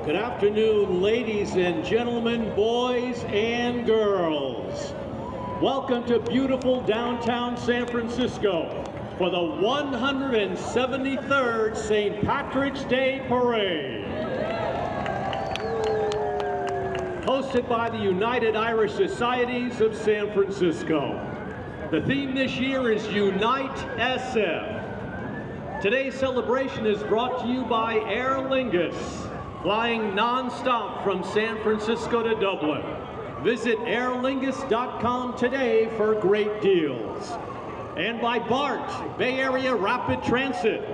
Good afternoon, ladies and gentlemen, boys and girls. Welcome to beautiful downtown San Francisco for the 173rd St. Patrick's Day Parade. Hosted by the United Irish Societies of San Francisco. The theme this year is Unite SF. Today's celebration is brought to you by Aer Lingus, flying non-stop from San Francisco to Dublin. Visit aerlingus.com today for great deals. And by BART, Bay Area Rapid Transit,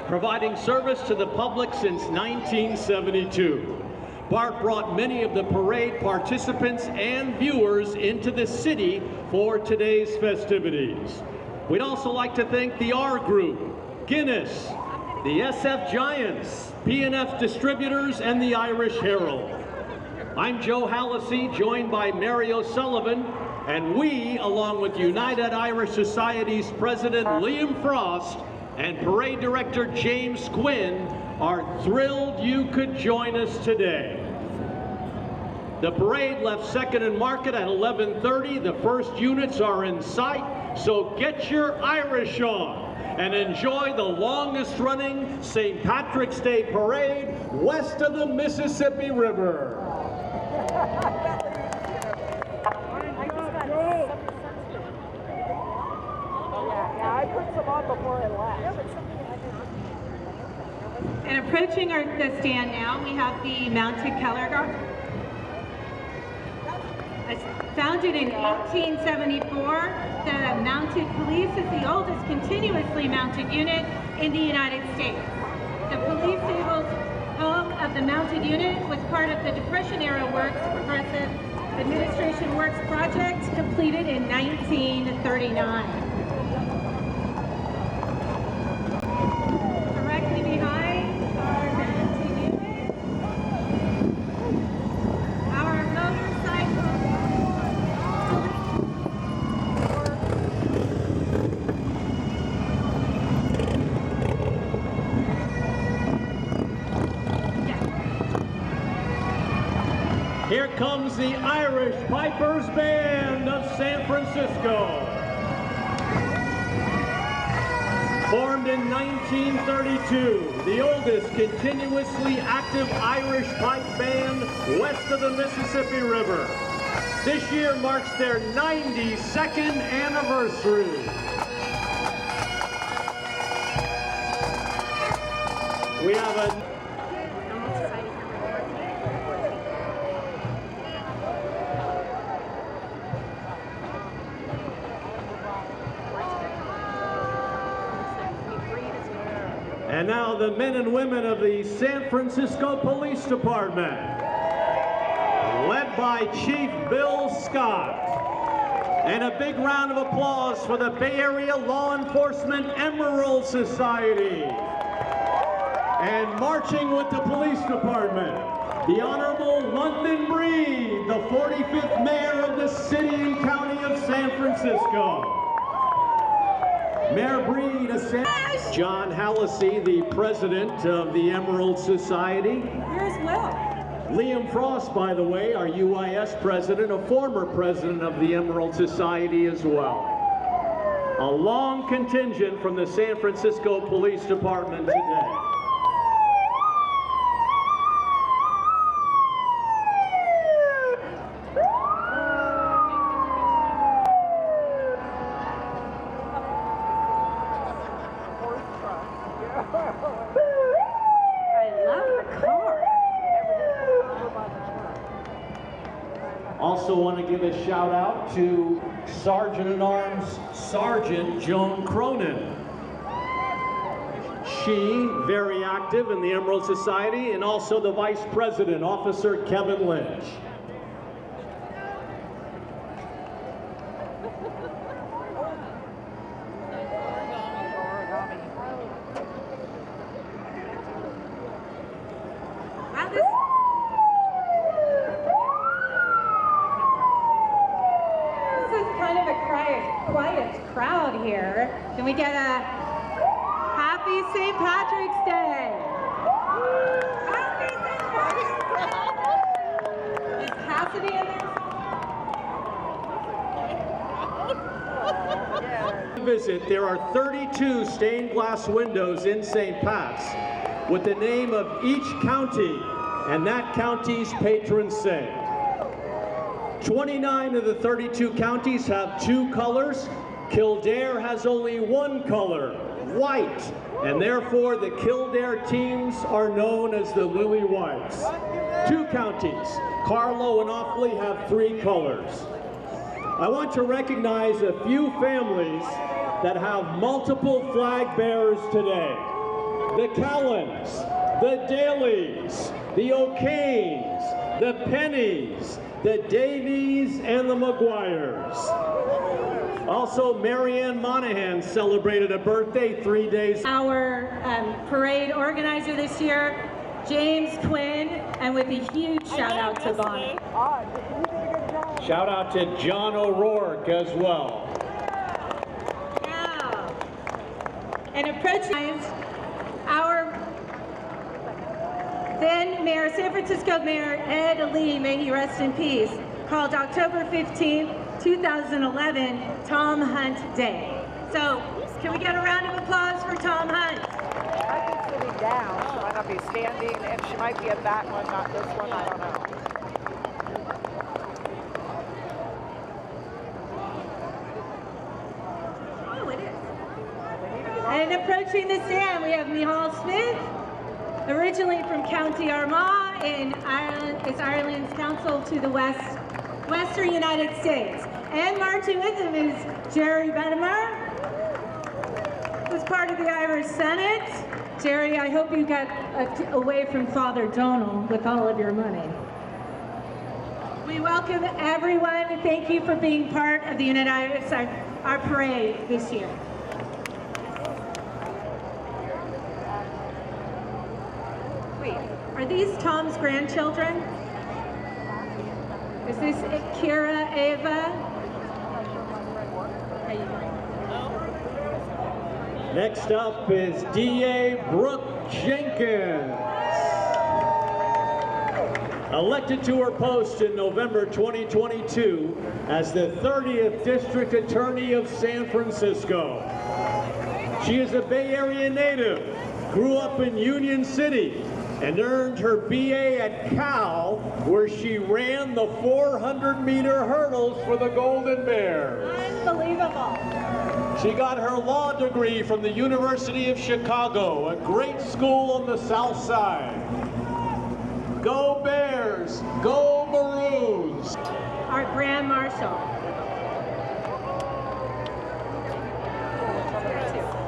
providing service to the public since 1972. BART brought many of the parade participants and viewers into the city for today's festivities. We'd also like to thank the R Group, Guinness, the SF Giants, P&F Distributors, and the Irish Herald. I'm Joe Hallisey, joined by Mary O'Sullivan, and we, along with United Irish Society's President Liam Frost and Parade Director James Quinn, are thrilled you could join us today. The parade left 2nd and Market at 11:30. The first units are in sight, so get your Irish on and enjoy the longest running St. Patrick's Day Parade west of the Mississippi River. I put some on before I left. And approaching the stand now, we have the Mounted Color Guard. Founded in 1874, the Mounted Police is the oldest continuously mounted unit in the United States. The police stables home of the mounted unit was part of the Depression-era Works Progressive Administration Works project completed in 1939. Directly behind our mounted unit, our motorcycle. Here comes the Irish Pipers Band of San Francisco. Formed in 1932, the oldest continuously active Irish pipe band west of the Mississippi River. This year marks their 92nd anniversary. We have a And now the men and women of the San Francisco Police Department, led by Chief Bill Scott. And a big round of applause for the Bay Area Law Enforcement Emerald Society. And marching with the Police Department, the Honorable London Breed, the 45th Mayor of the City and County of San Francisco. Mayor Breed, John Hallisey, the President of the Emerald Society. Here as well. Liam Frost, by the way, our UIS President, a former President of the Emerald Society as well. A long contingent from the San Francisco Police Department today. Also want to give a shout out to Sergeant-at-Arms Sergeant Joan Cronin. She, very active in the Emerald Society, and also the Vice President, Officer Kevin Lynch. Quiet crowd here. Can we get a happy St. Patrick's Day? Happy St. Patrick's Day! visit, there are 32 stained glass windows in St. Pat's with the name of each county and that county's patron saint. 29 of the 32 counties have 2 colors. Kildare has only 1 color, white, and therefore the Kildare teams are known as the Lily Whites. 2 counties, Carlow and Offaly, have 3 colors. I want to recognize a few families that have multiple flag bearers today. The Callens, the Dailies, the O'Kanes, the Pennies, the Davies, and the Maguires. Also, Marianne Monahan celebrated a birthday 3 days. Our parade organizer this year, James Quinn, and with a huge shout out to Bonnie. Shout out to John O'Rourke as well. Yeah. And approaching our then Mayor, San Francisco Mayor Ed Lee, may he rest in peace, called October 15th, 2011, Tom Hunt Day. So, can we get a round of applause for Tom Hunt? She might be sitting down, she might not be standing, and she might be at that one, not this one, I don't know. Oh, it is. And approaching the stand, we have Michal Smith, originally from County Armagh in Ireland, is Ireland's counsel to the Western United States. And marching with him is Jerry Benimer, who's part of the Irish Senate. Jerry, I hope you got away from Father Donald with all of your money. We welcome everyone and thank you for being part of the United Irish, our parade this year. Wait, are these Tom's grandchildren? Is this Kira, Ava? Next up is D.A. Brooke Jenkins. Elected to her post in November 2022 as the 30th District Attorney of San Francisco. She is a Bay Area native, grew up in Union City, and earned her BA at Cal, where she ran the 400-meter hurdles for the Golden Bears. Unbelievable. She got her law degree from the University of Chicago, a great school on the South Side. Go Bears! Go Maroons! Our Grand Marshal.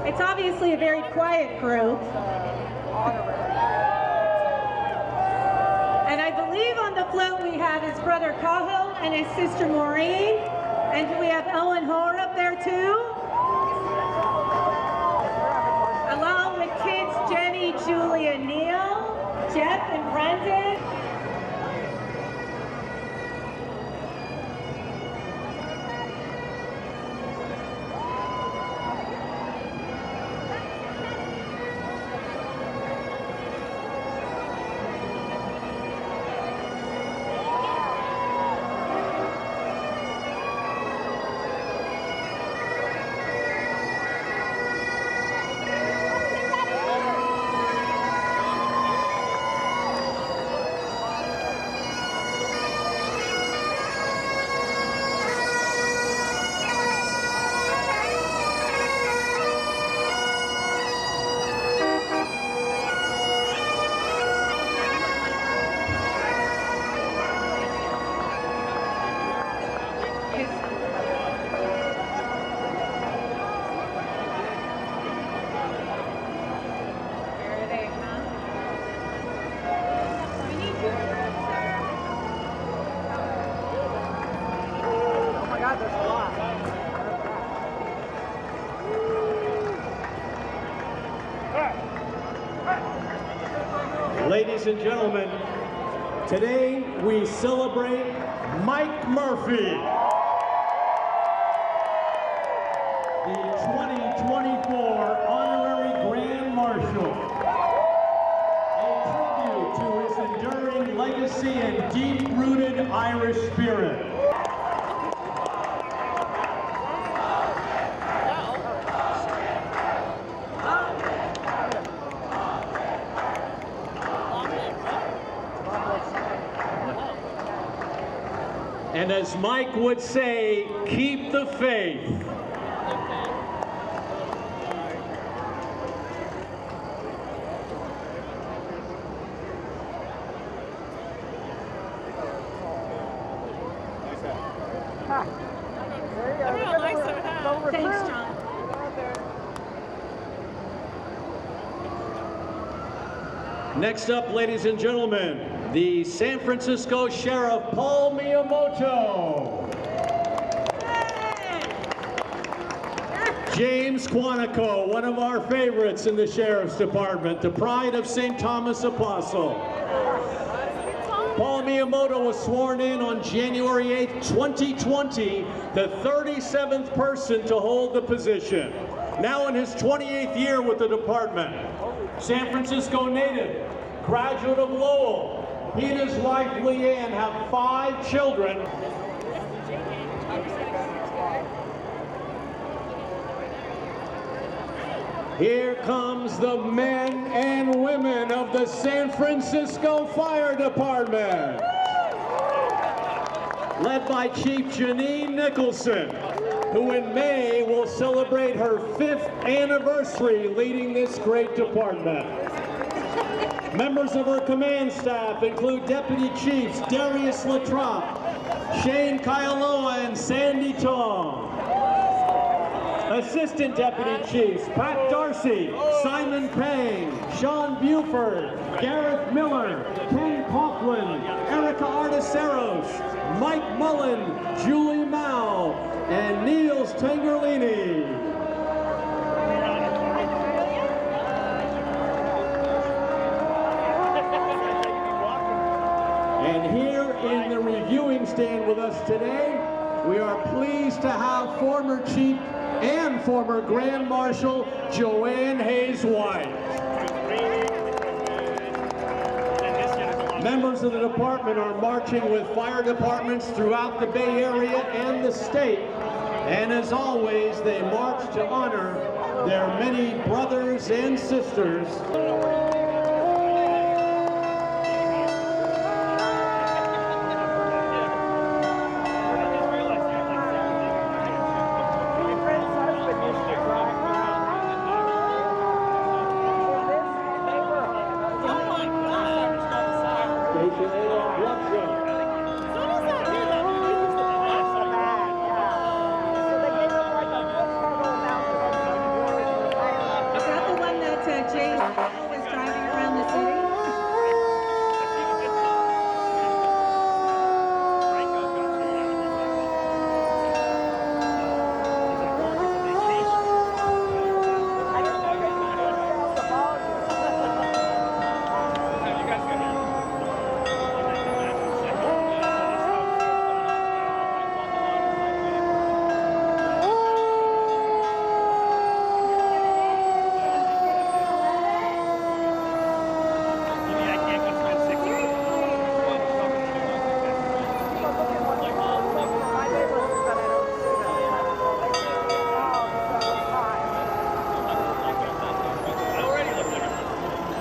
It's obviously a very quiet group. And I believe on the float we have his brother Cahill and his sister Maureen. And do we have Owen Hoare up there too? Along with kids Jenny, Julie, and Neil, Jeff and Brendan. Ladies and gentlemen, today we celebrate Mike Murphy, the 2024 Honorary Grand Marshal, a tribute to his enduring legacy and deep-rooted Irish spirit. And as Mike would say, keep the faith. Thanks, John. Next up, ladies and gentlemen, the San Francisco Sheriff, Paul Miyamoto. James Quantico, one of our favorites in the Sheriff's Department, the pride of St. Thomas Apostle. Paul Miyamoto was sworn in on January 8, 2020, the 37th person to hold the position. Now in his 28th year with the department. San Francisco native, graduate of Lowell. He and his wife Leanne have 5 children. Here comes the men and women of the San Francisco Fire Department. Led by Chief Janine Nicholson, who in May will celebrate her 5th anniversary leading this great department. Members of her command staff include Deputy Chiefs Darius Latrop, Shane Kaialoa, and Sandy Tong. Assistant Deputy Chiefs Pat Darcy, Simon Payne, Sean Buford, Gareth Miller, Ken Coughlin, Erica Articeros, Mike Mullen, Julie Mao, and Niels Tangerlini. And here in the reviewing stand with us today, we are pleased to have former Chief and former Grand Marshal Joanne Hayes White. Members of the department are marching with fire departments throughout the Bay Area and the state. And as always, they march to honor their many brothers and sisters.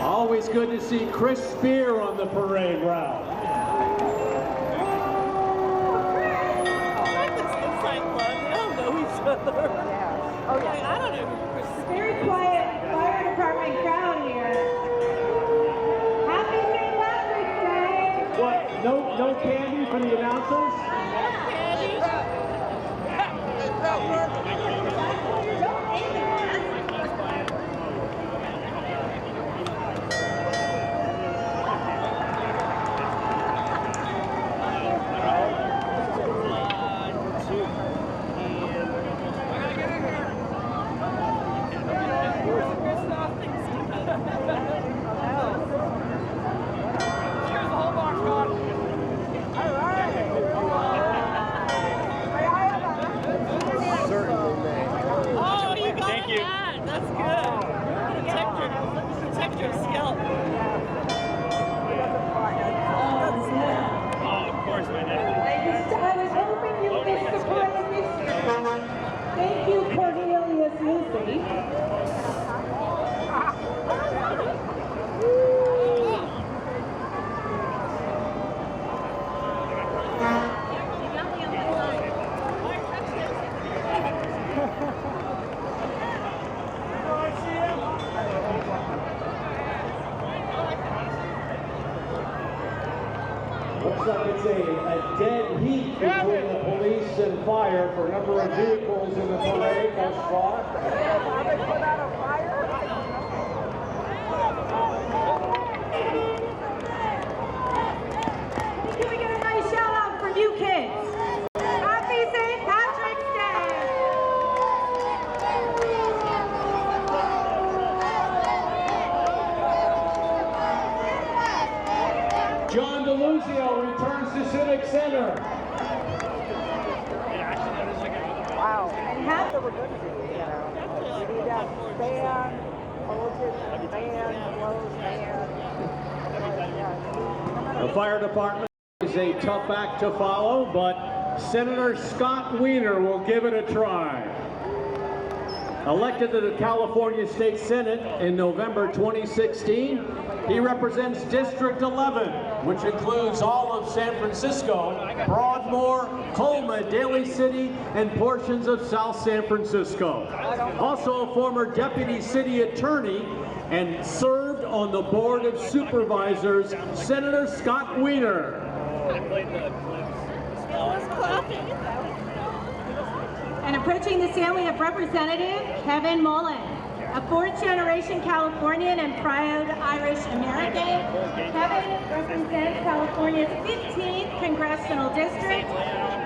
Always good to see Chris Spear on the parade route. Oh, yeah. I don't know. It's a very quiet fire department crowd here. Happy St. Patrick's Day! What? No candy for the announcers? Oh, you got it! Looks like it's a dead heat between the police and fire for a number of vehicles in the parade thus far. Have they put out a fire? Can we get a nice shout out from you kids? Happy St. Patrick's Day! John DeLuzio returns to Civic Center. Wow. And half of the good things, you know. You need that band, politician, band, clothes, band. The fire department is a tough act to follow, but Senator Scott Wiener will give it a try. Elected to the California State Senate in November 2016, he represents District 11, which includes all of San Francisco, Broadmoor, Colma, Daly City, and portions of South San Francisco. Also a former deputy city attorney and served on the Board of Supervisors, Senator Scott Wiener. And approaching the stand, we have Representative Kevin Mullen, a fourth-generation Californian and proud Irish American. Kevin represents California's 15th Congressional District.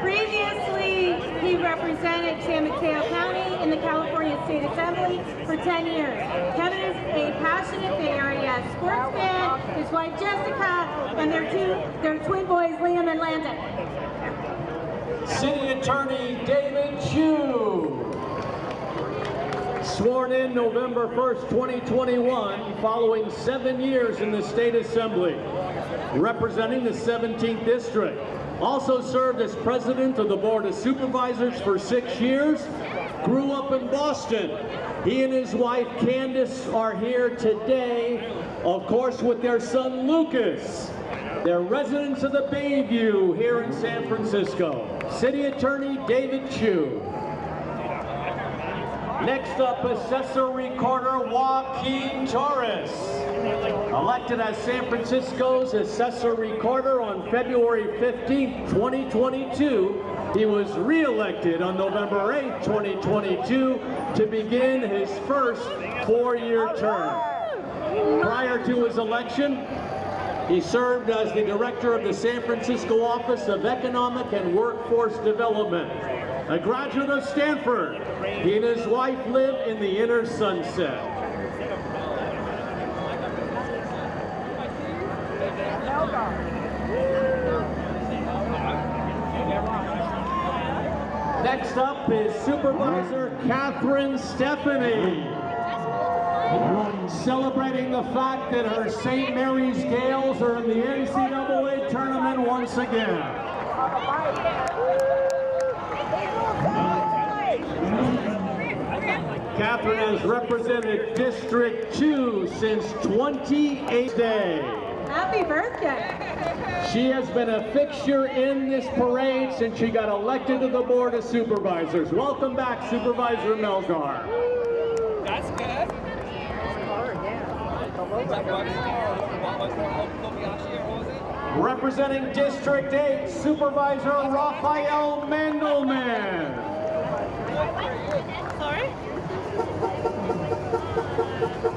Previously, he represented San Mateo County in the California State Assembly for 10 years. Kevin is a passionate Bay Area sports fan, his wife Jessica, and their twin boys Liam and Landon. City Attorney David Chu. Sworn in November 1st, 2021, following 7 years in the State Assembly, representing the 17th District. Also served as president of the Board of Supervisors for 6 years. Grew up in Boston. He and his wife Candace are here today, of course, with their son Lucas. They're residents of the Bayview here in San Francisco. City Attorney David Chu. Next up, Assessor Recorder Joaquin Torres. Elected as San Francisco's Assessor Recorder on February 15, 2022, he was re-elected on November 8, 2022 to begin his first 4-year term. Prior to his election, he served as the director of the San Francisco Office of Economic and Workforce Development. A graduate of Stanford, he and his wife live in the Inner Sunset. Next up is Supervisor Catherine Stephanie, celebrating the fact that her St. Mary's Gales are in the NCAA tournament once again. Catherine has represented District 2 since 28th day. Happy birthday. She has been a fixture in this parade since she got elected to the Board of Supervisors. Welcome back, Supervisor Melgar. That's good. Representing District 8, Supervisor Raphael Mandelman. Sorry?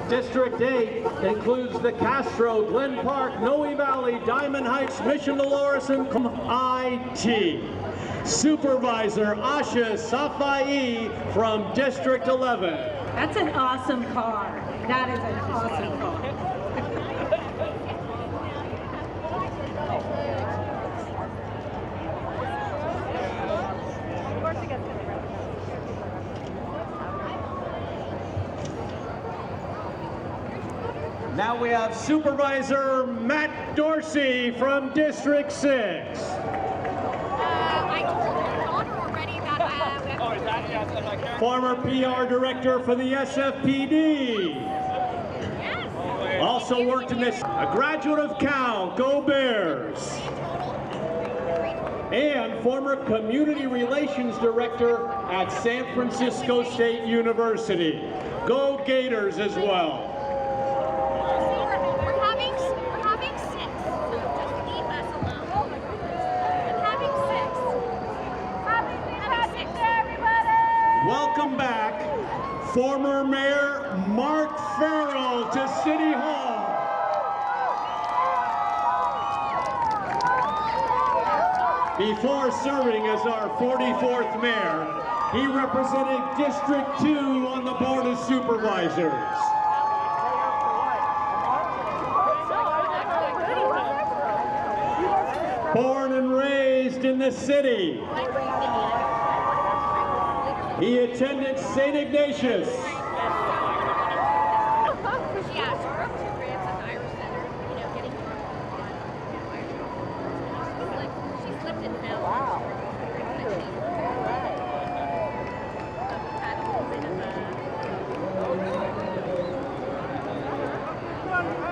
District 8 includes the Castro, Glen Park, Noe Valley, Diamond Heights, Mission Dolores, and IT. Supervisor Asha Safai from District 11. That's an awesome car. That is an awesome car. Now we have Supervisor Matt Dorsey from District 6. I told your daughter already that Former PR Director for the SFPD. Yes. Also worked in this, a graduate of Cal, go Bears. And former Community Relations Director at San Francisco State University. Go Gators as well. We're having sex, so just leave us alone. Before serving as our 44th mayor, he represented District 2 on the Board of Supervisors. Born and raised in the city, he attended St. Ignatius.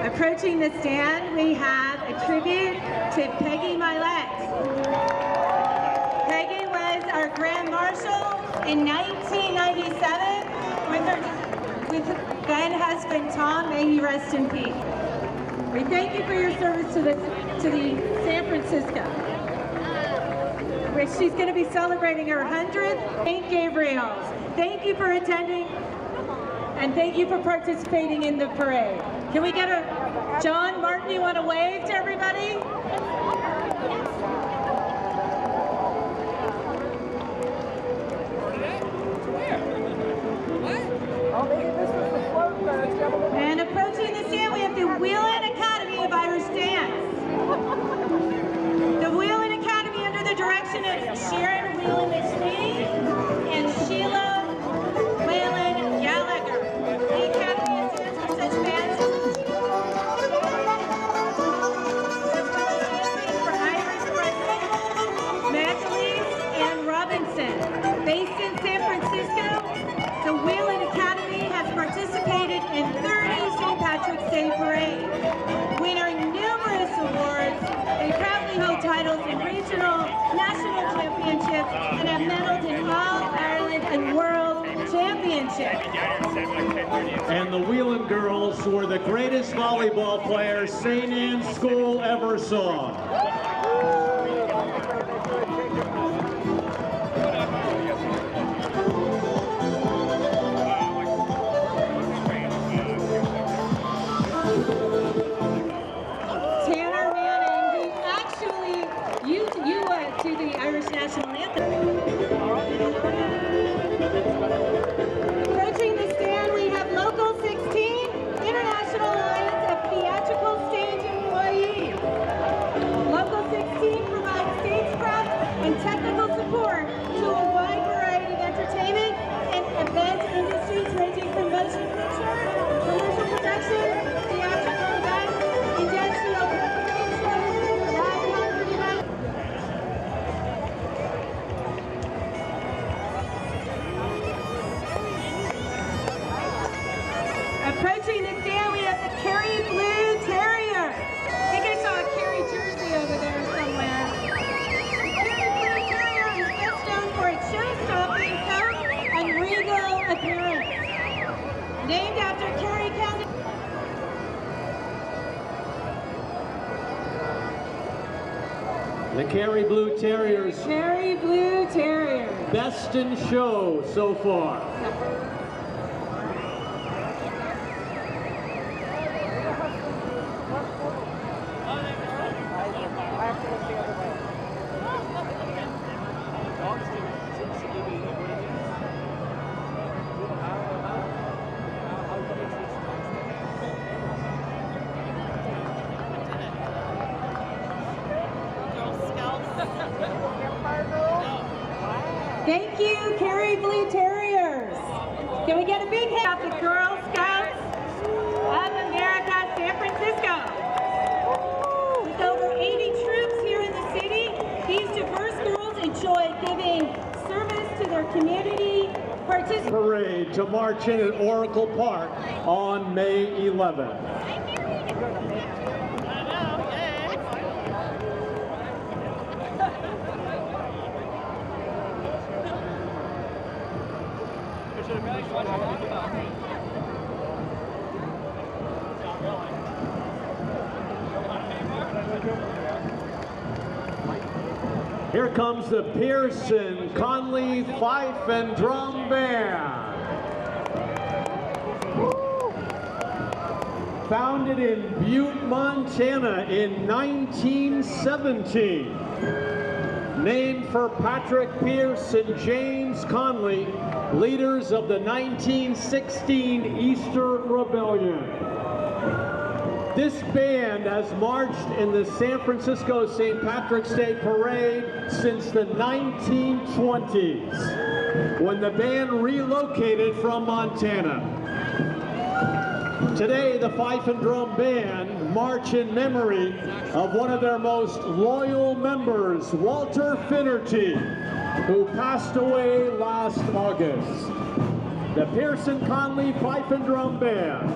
Approaching the stand, we have a tribute to Peggy Milet. Peggy was our Grand Marshal in 1997 with then husband Tom. May he rest in peace. We thank you for your service to the San Francisco, which she's going to be celebrating her 100th. St. Gabriel's. Thank you for attending, and thank you for participating in the parade. Can we get her? John Martin, you want to wave to everybody? And approaching the stand, we have the Wheelan Academy of Irish Dance. The Wheelan Academy, under the direction of Sharon Wheelan McSweeney and Sheila Whelan Gallagher. The Academy of Dance for such bands as for Irish President, Magdalene and Robinson. Based in San Francisco, the Wheelan Academy has participated in 30 St. Patrick's Day parades, winning numerous awards. They proudly hold titles in regional, national championships, and have medaled in All-Ireland and World Championships. And the Wheelan girls were the greatest volleyball players St. Anne's School ever saw. To the Irish National Anthem. Approaching the stand, we have Local 16, International Alliance of Theatrical Stage Employees. Local 16 provides stagecraft and technical support to a wide variety of entertainment and event industries ranging from motion picture, commercial production, theatrical events, industrial preparation, live concert events. Approaching the stand, we have the Kerry Blue Terrier. I think I saw a Kerry jersey over there somewhere. The Kerry Blue Terrier is best known for its show-stopping coat and regal appearance. Named after Kerry County. The Kerry Blue Terriers. Kerry Blue Terrier. Best in show so far. Thank you, Kerry Blue Terriers. Can we get a big hand of the Girl Scouts of America, San Francisco? With over 80 troops here in the city, these diverse girls enjoy giving service to their community, parade to march in at Oracle Park on May 11th. Here comes the Pearson Conley Fife and Drum Band. Founded in Butte, Montana in 1917. named for Patrick Pierce and James Conley, leaders of the 1916 Easter Rebellion. This band has marched in the San Francisco St. Patrick's Day Parade since the 1920s, when the band relocated from Montana. Today, the Fife and Drum Band march in memory of one of their most loyal members, Walter Finnerty, who passed away last August. The Pearson Conley Fife and Drum Band.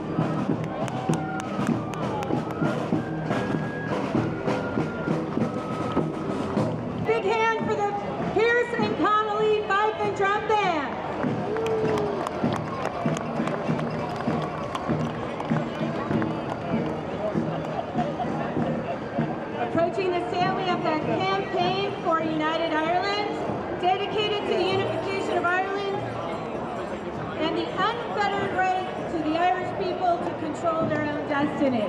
Big hand for the Pierce and Connolly Fife and Drum Band. Approaching the stand, we have the Campaign for United Ireland, dedicated to the unification of Ireland and the unfettered right to the Irish people to control their own destiny.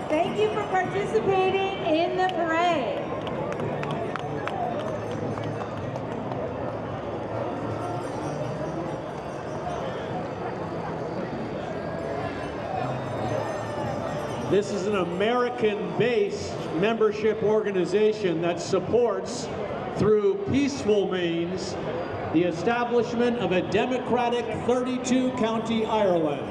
Thank you for participating in the parade. This is an American-based membership organization that supports, through peaceful means, the establishment of a democratic 32-county Ireland.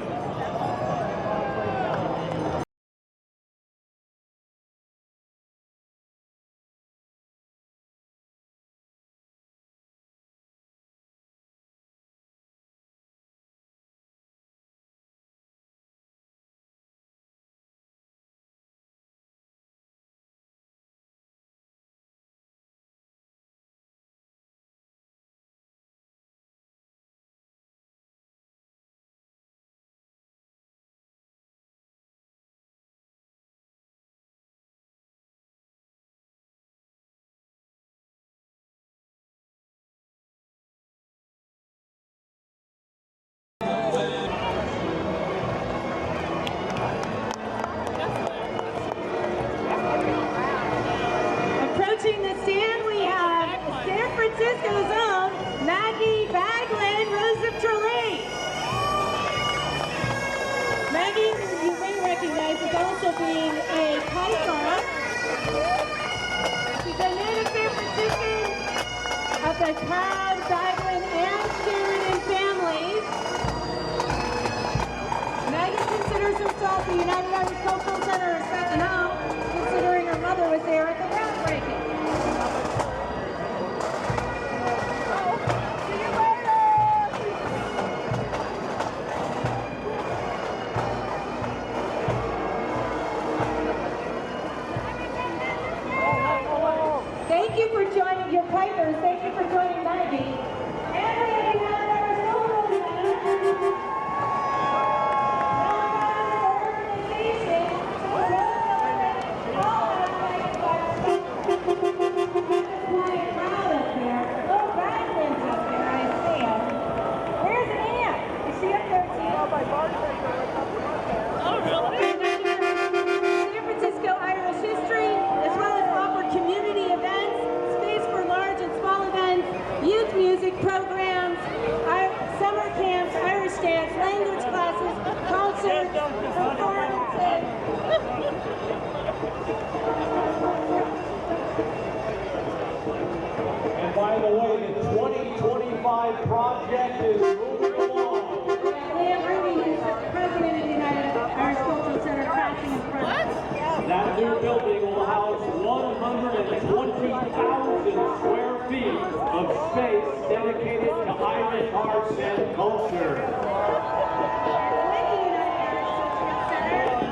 Approaching the stand, we have San Francisco's own Maggie Bagland, Rose of Tralee. Maggie, you may recognize, as also being a piper. She's a native San Franciscan of the Cobb, Bagland, and Sheridan families. Maggie considers herself the United Irish Cultural Center her second home, considering her mother was there at the groundbreaking. Thank you for joining your pipers. Thank you for joining Maggie. And we have the United Irish Cultural Center. Organization to promote all aspects of our crowd up here. Little Baglands up there, I see him. Where's Ann? Is she up there too? San Francisco Irish history, as well as offer community events, space for large and small events, youth music programs, summer camps, Irish dance, language classes, concerts, performances. And by the way, the 2025 project is moving along. Liam Ruby, who's the president of the United Irish Cultural Center, passing in front. That new building will house 120,000 square feet of space dedicated to Irish arts and culture.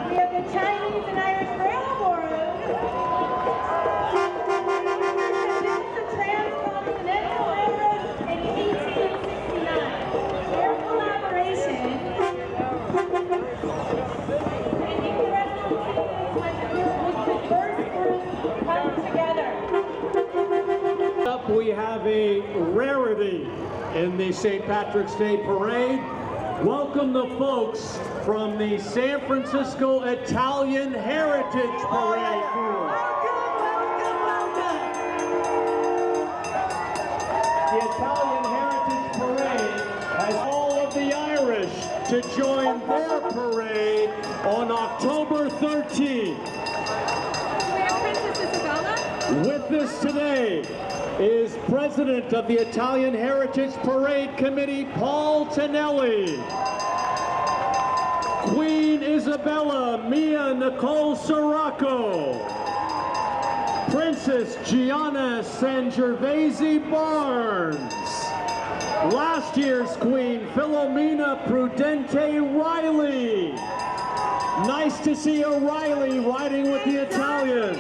We have the Chinese and Irish Railroad. The Transcontinental Railroad in 1869. Their collaboration and interesting things when diverse groups come together. Up, we have a rarity in the St. Patrick's Day Parade. welcome the folks from the San Francisco Italian Heritage Parade crew. The Italian Heritage Parade has all of the Irish to join their parade on October 13th. Princess Isabella? With us today is President of the Italian Heritage Parade Committee, Paul Tonelli. Queen Isabella Mia Nicole Sirocco. Princess Gianna Sangiovese Barnes. Last year's Queen, Philomena Prudente Riley. Nice to see O'Reilly riding with the Italians.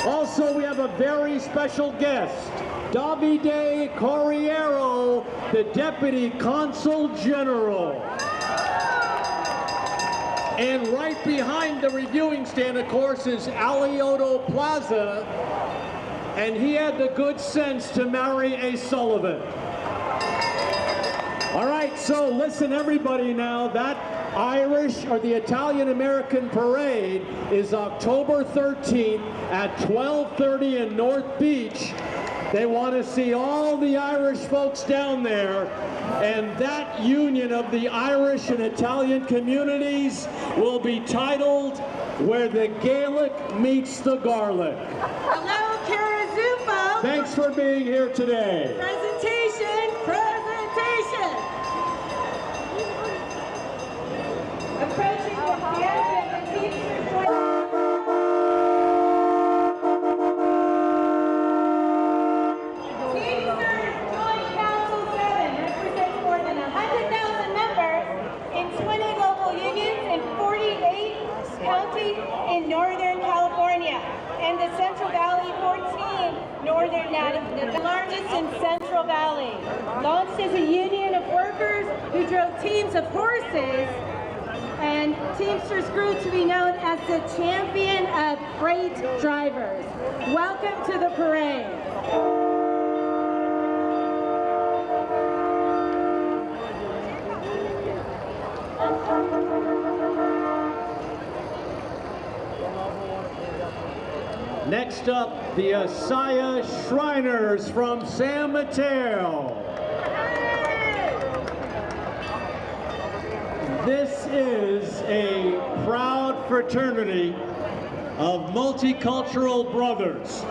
Also, we have a very special guest, Davide Corriero, the Deputy Consul General. And right behind the reviewing stand, of course, is Alioto Plaza, and he had the good sense to marry a Sullivan. All right, so listen everybody now, that Irish or the Italian American Parade is October 13th at 12:30 in North Beach. They want to see all the Irish folks down there, and that union of the Irish and Italian communities will be titled Where the Gaelic Meets the Garlic. Hello, Kara Zufo. Thanks for being here today. Presentation, presentation. Approaching the stand and the teachers. Teamsters Joint Council 7 represents more than 100,000 members in 20 local unions in 48 counties in Northern California, and the Central Valley 14 Northern Nevada, the largest in Central Valley. Launched as a union of workers who drove teams of horses, and Teamsters grew to be known as the champion of freight drivers. Welcome to the parade. Next up, the Asaya Shriners from San Mateo. This is a proud fraternity of multicultural brothers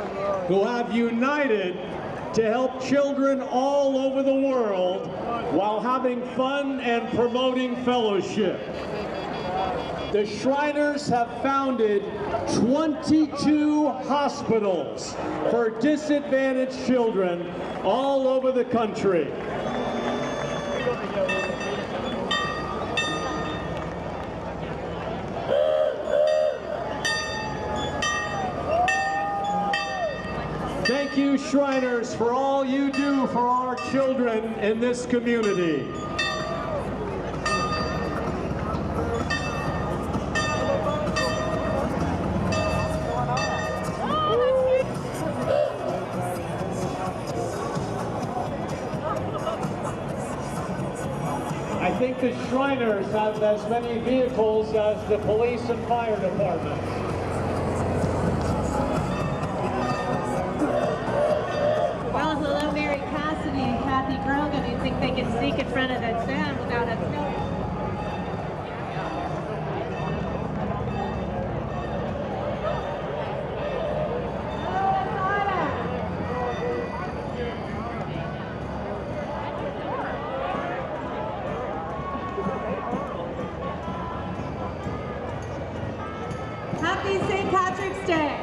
who have united to help children all over the world while having fun and promoting fellowship. The Shriners have founded 22 hospitals for disadvantaged children all over the country. Thank you, Shriners, for all you do for our children in this community. I think the Shriners have as many vehicles as the police and fire departments. Well, hello, Mary Cassidy and Kathy Grogan. You think they can sneak in front of that stand without us knowing? Happy St. Patrick's Day.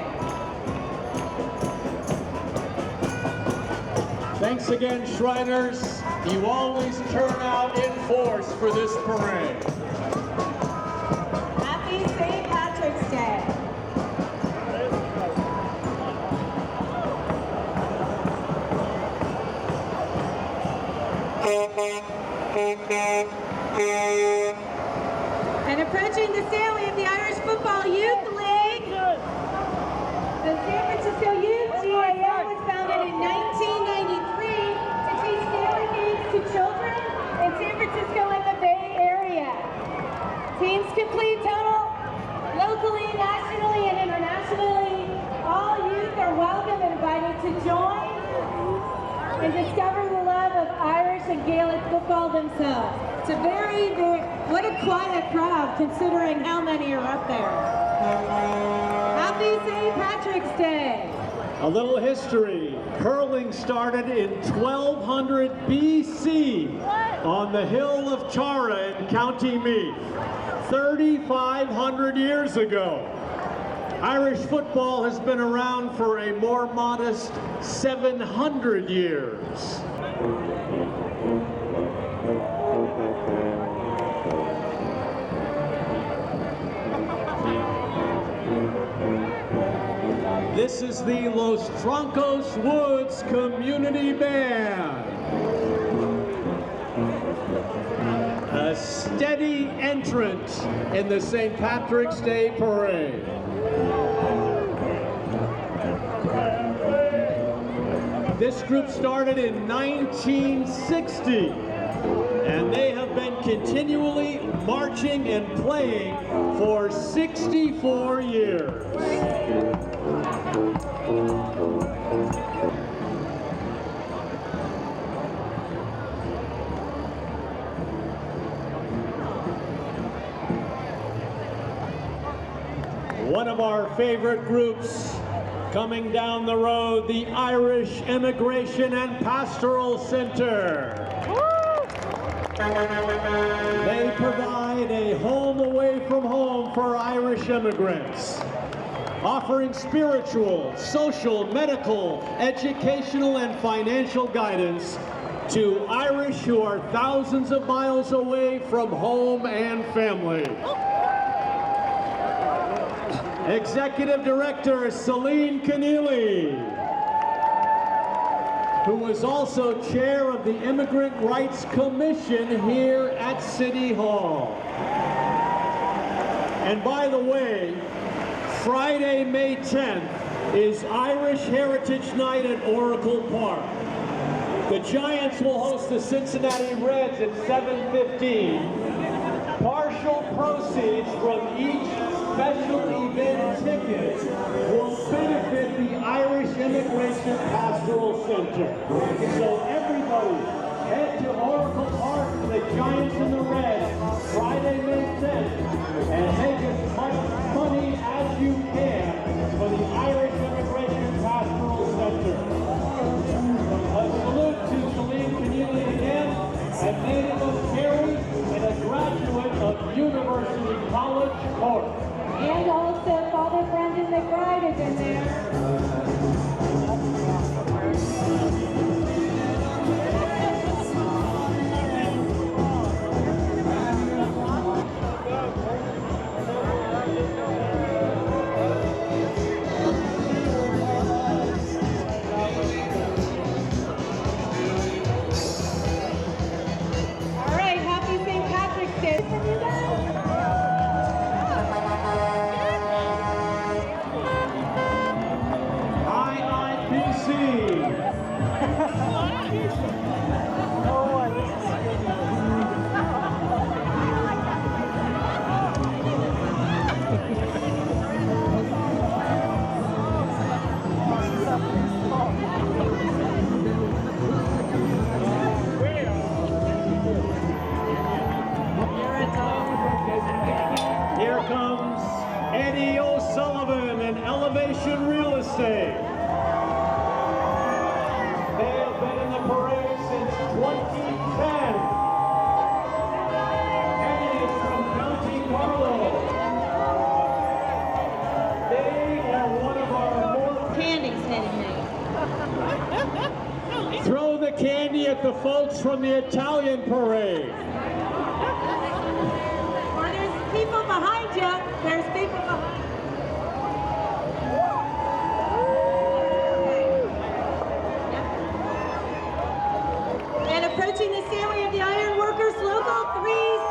Thanks again, Shriners. You always turn out in force for this parade. Happy St. Patrick's Day. And approaching the Stanley of the Irish Football Youth League, the San Francisco Youth GAO was founded in 1993 to teach Stanley games to children in San Francisco and the call themselves. It's a very, what a quiet crowd considering how many are up there. Happy St. Patrick's Day. A little history. Hurling started in 1200 BC on the hill of Tara in County Meath, 3,500 years ago. Irish football has been around for a more modest 700 years. This is the Los Troncos Woods Community Band. A steady entrant in the St. Patrick's Day Parade. This group started in 1960, and they have been continually marching and playing for 64 years. One of our favorite groups coming down the road, the Irish Immigration and Pastoral Center. They provide a home away from home for Irish immigrants, offering spiritual, social, medical, educational, and financial guidance to Irish who are thousands of miles away from home and family. Executive Director Celine Keneally, who is also chair of the Immigrant Rights Commission here at City Hall. And by the way, Friday, May 10th is Irish Heritage Night at Oracle Park. The Giants will host the Cincinnati Reds at 7:15. Partial proceeds from each special event ticket will benefit the Irish Immigration Pastoral Center. So everybody, head to Oracle Park for the Giants and the Reds, Friday, May 10th, and make as much money as you can for the Irish Immigration Pastoral Center. A salute to Celine Keneally again, a native of Kerry and a graduate of University College Cork. And also Father Brandon McBride is in there. All right, happy St. Patrick's Day. Here comes Eddie O'Sullivan and Elevation Real Estate. They have been in the parade since 2010. Eddie is from County Carlow. They are one of our more... Candy's heading me. Throw the candy at the folks from the Italian parade. Or there's people behind you. There's people behind you. And approaching the stand, we have the Iron Workers Local 377.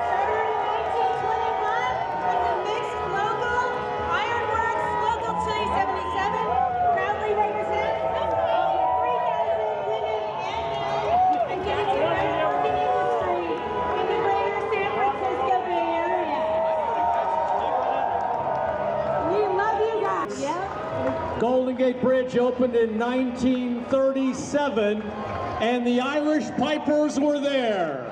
Started in 1921 as a mixed local, Ironworks Local 277 proudly represents 3,000 women and men engaged in the ironworking industry in Golden Gate Bridge opened in 1937, and the Irish pipers were there.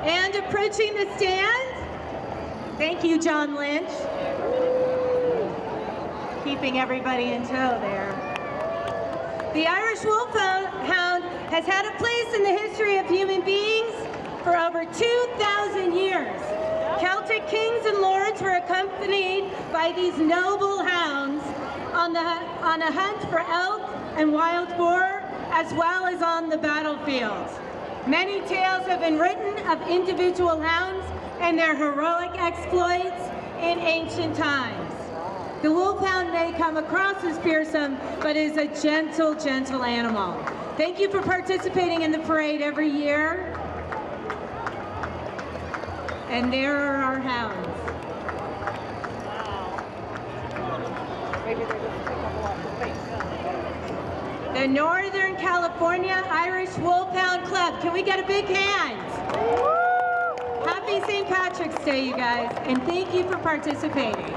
And approaching the stand, thank you, John Lynch. Keeping everybody in tow there. The Irish Wolfhound has had a place in the history of human beings for over 2,000 years. Celtic kings and lords were accompanied by these noble hounds on a hunt for elk and wild boar, as well as on the battlefield. Many tales have been written of individual hounds and their heroic exploits in ancient times. The wolfhound may come across as fearsome, but is a gentle, gentle animal. Thank you for participating in the parade every year. And there are our hounds. Maybe they just pick up off the face. The Northern California Irish Wolfhound Club. Can we get a big hand? Happy St. Patrick's Day, you guys, and thank you for participating.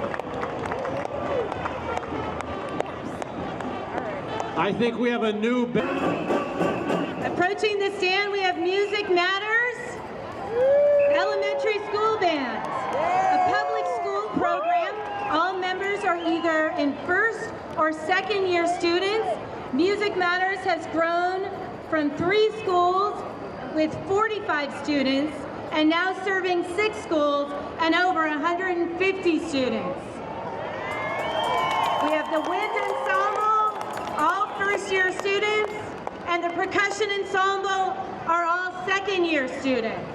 I think we have a new... Approaching the stand, we have Music Matters, elementary school bands, a public school program. All members are either in first or second year students. Music Matters has grown from 3 schools with 45 students and now serving 6 schools and over 150 students. We have the wind ensemble, all first-year students, and the percussion ensemble are all second-year students.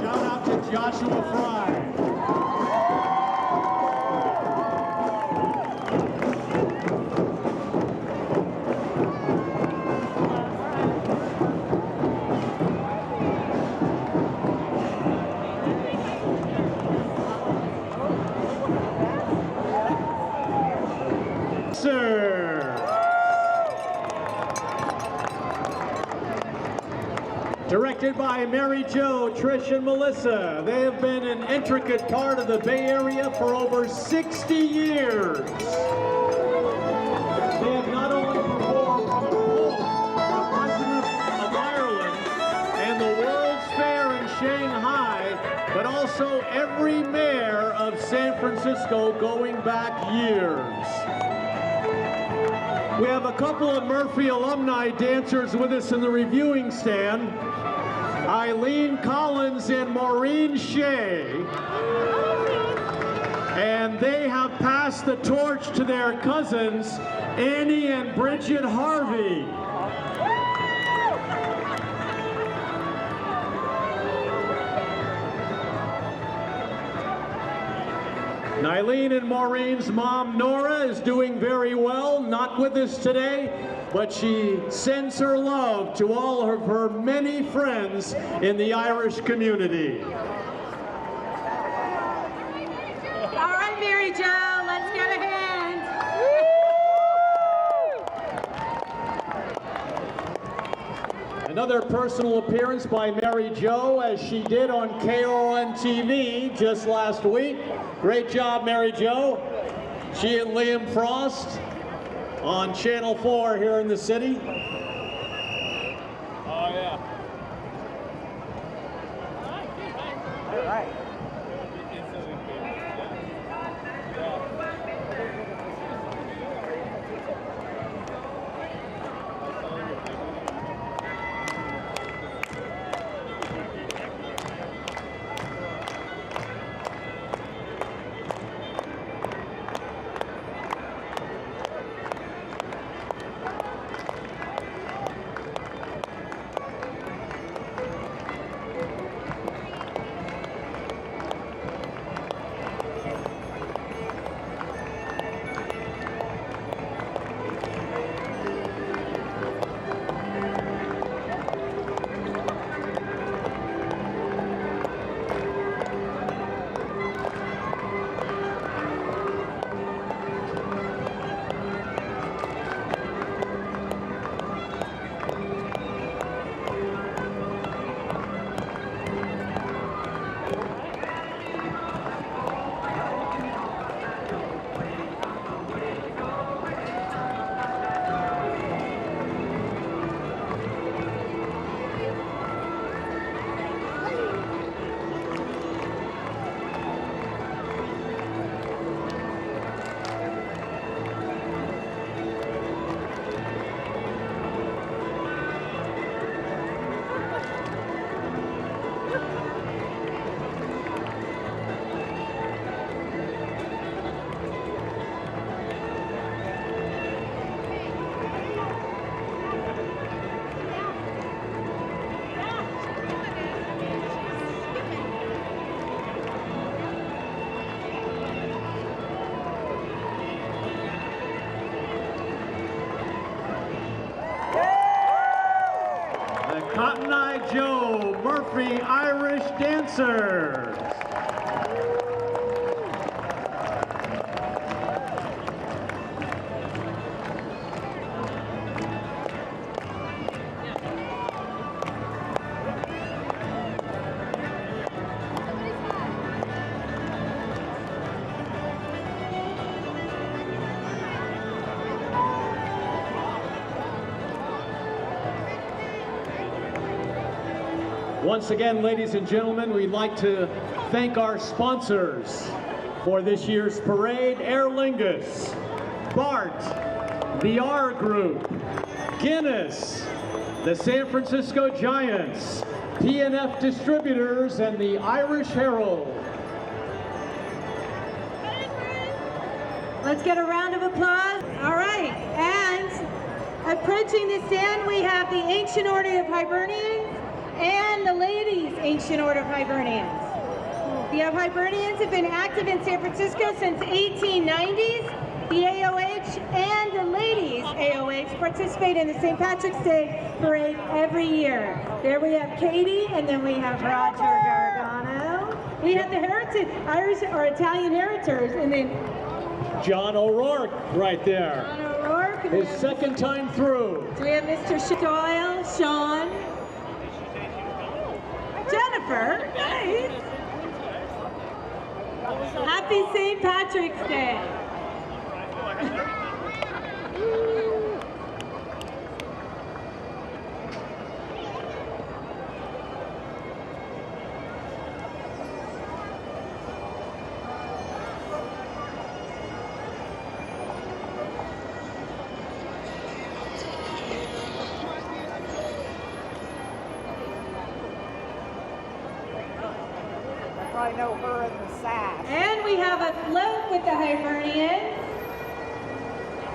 Shout out to Joshua Fry. Directed by Mary Jo, Trish, and Melissa. They have been an intricate part of the Bay Area for over 60 years. They have not only performed for the Pope, the President of Ireland, and the World's Fair in Shanghai, but also every mayor of San Francisco going back years. We have a couple of Murphy alumni dancers with us in the reviewing stand. Eileen Collins and Maureen Shea. And they have passed the torch to their cousins, Annie and Bridget Harvey. Eileen and Maureen's mom, Nora, is doing very well, not with us today, but she sends her love to all of her many friends in the Irish community. All right, Mary Jo, let's get a hand. Another personal appearance by Mary Jo, as she did on KON TV just last week. Great job, Mary Jo. She and Liam Frost on Channel 4 here in the city. Oh, yeah. All right. Cotton Eye Joe Murphy Irish Dancers. Once again, ladies and gentlemen, we'd like to thank our sponsors for this year's parade: Aer Lingus, BART, the R Group, Guinness, the San Francisco Giants, P&F Distributors, and the Irish Herald. Let's get a round of applause. All right, and approaching the stand, we have the Ancient Order of Hibernians and the Ladies Ancient Order of Hibernians. The Hibernians have been active in San Francisco since 1890s. The AOH and the Ladies AOH participate in the St. Patrick's Day Parade every year. There we have Katie, and then we have Roger Gargano. We have the Heritage, Irish or Italian Heritors, and then John O'Rourke right there. John O'Rourke. His second time through. So we have Mr. Doyle, Sean, Jennifer. Nice. Happy St. Patrick's Day. I know her in the sash. And we have a float with the Hibernians.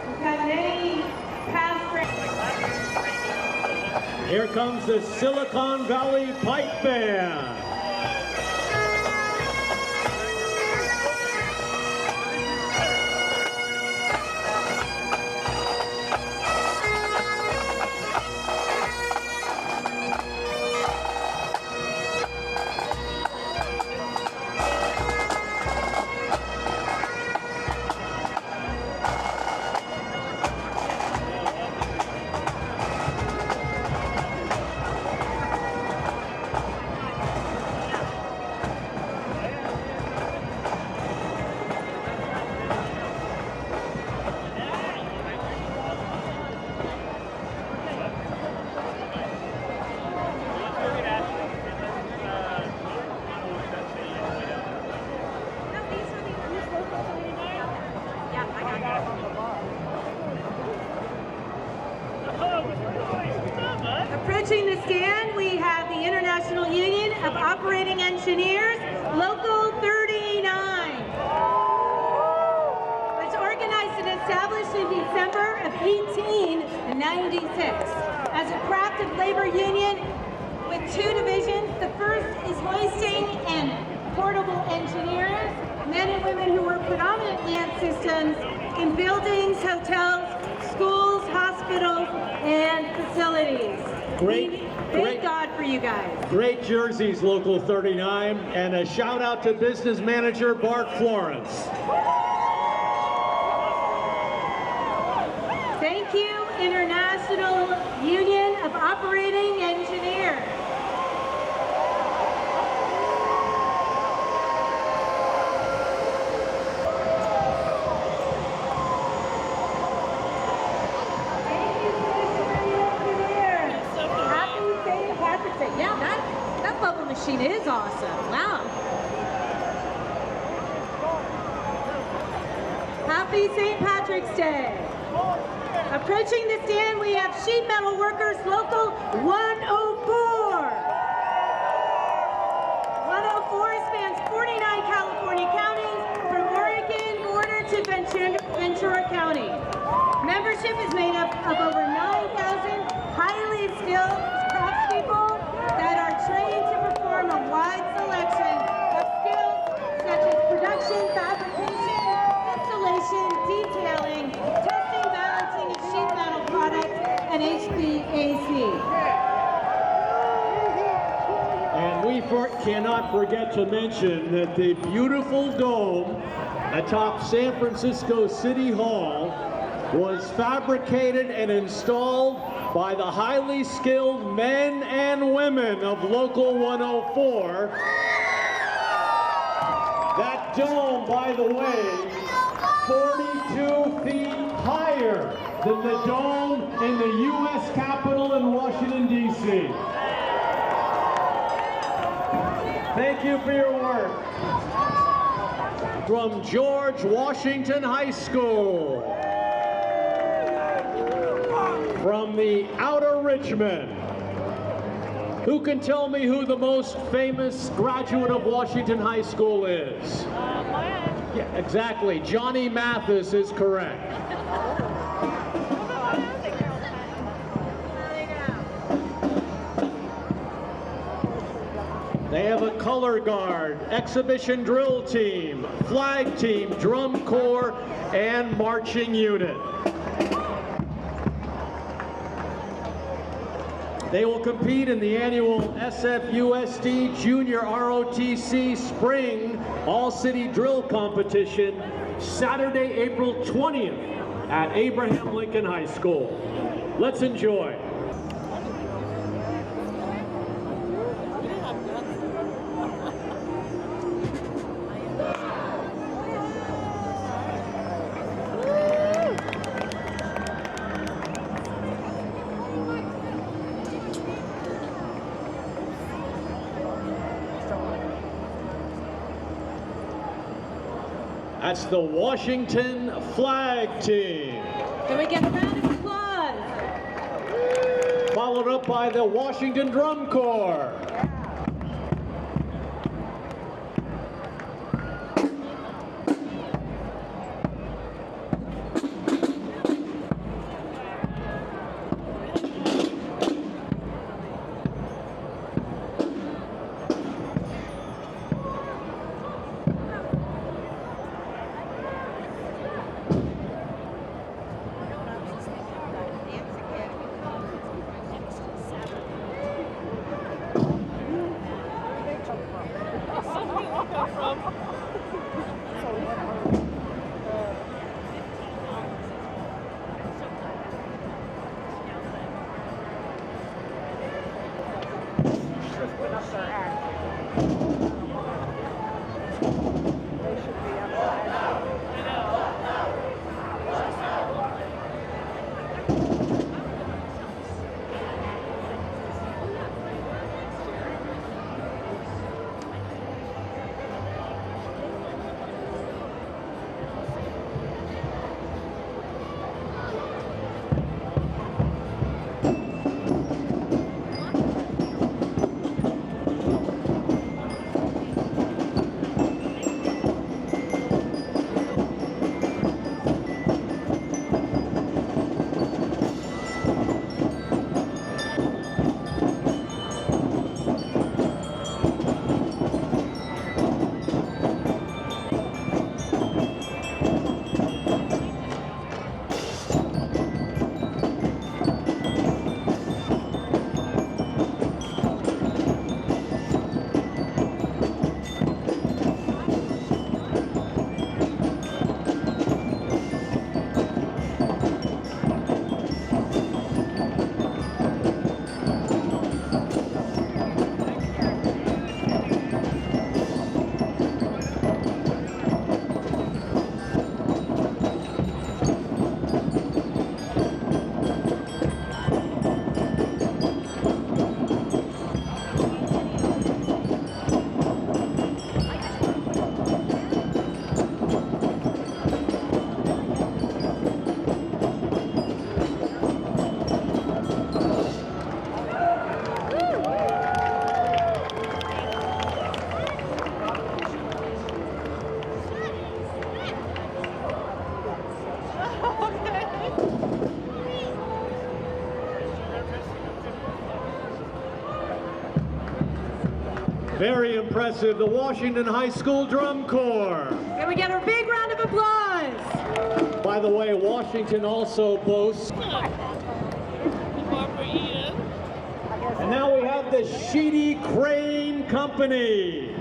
We've had many past. Here comes the Silicon Valley Pipe Band. Approaching the stand, we have the International Union of Operating Engineers, Local 39. It's organized and established in December of 1896 as a craft of labor union with two divisions. The first is hoisting and portable engineers, men and women who work predominantly on systems in buildings, hotels, schools, hospitals, and facilities. Thank God for you guys. Great jerseys, Local 39, and a shout out to business manager Bart Florence. Thank you, International Union of Operating Engineers. Yeah, that bubble machine is awesome. Wow. Happy St. Patrick's Day. Approaching the stand, we have Sheet Metal Workers Local 104. 104 spans 49 California counties from Oregon border to Ventura County. Membership is made up of over 9,000 highly skilled craftspeople that are trained to perform a wide selection of skills such as production, fabrication, installation, detailing, testing, balancing of sheet metal products, and HVAC. we cannot forget to mention that the beautiful dome atop San Francisco City Hall was fabricated and installed by the highly skilled men and women of Local 104. That dome, by the way, 42 feet higher than the dome in the U.S. Capitol in Washington, D.C. Thank you for your work. From George Washington High School, from the Outer Richmond. Who can tell me who the most famous graduate of Washington High School is? Yeah, exactly. Johnny Mathis is correct. They have a color guard, exhibition drill team, flag team, drum corps, and marching unit. They will compete in the annual SFUSD Junior ROTC Spring All-City Drill Competition, Saturday, April 20th at Abraham Lincoln High School. Let's enjoy. That's the Washington Flag Team. Can we get a round of applause? Followed up by the Washington Drum Corps. Very impressive, the Washington High School Drum Corps. Can we get a big round of applause? By the way, Washington also boasts. And now we have the Sheedy Crane Company,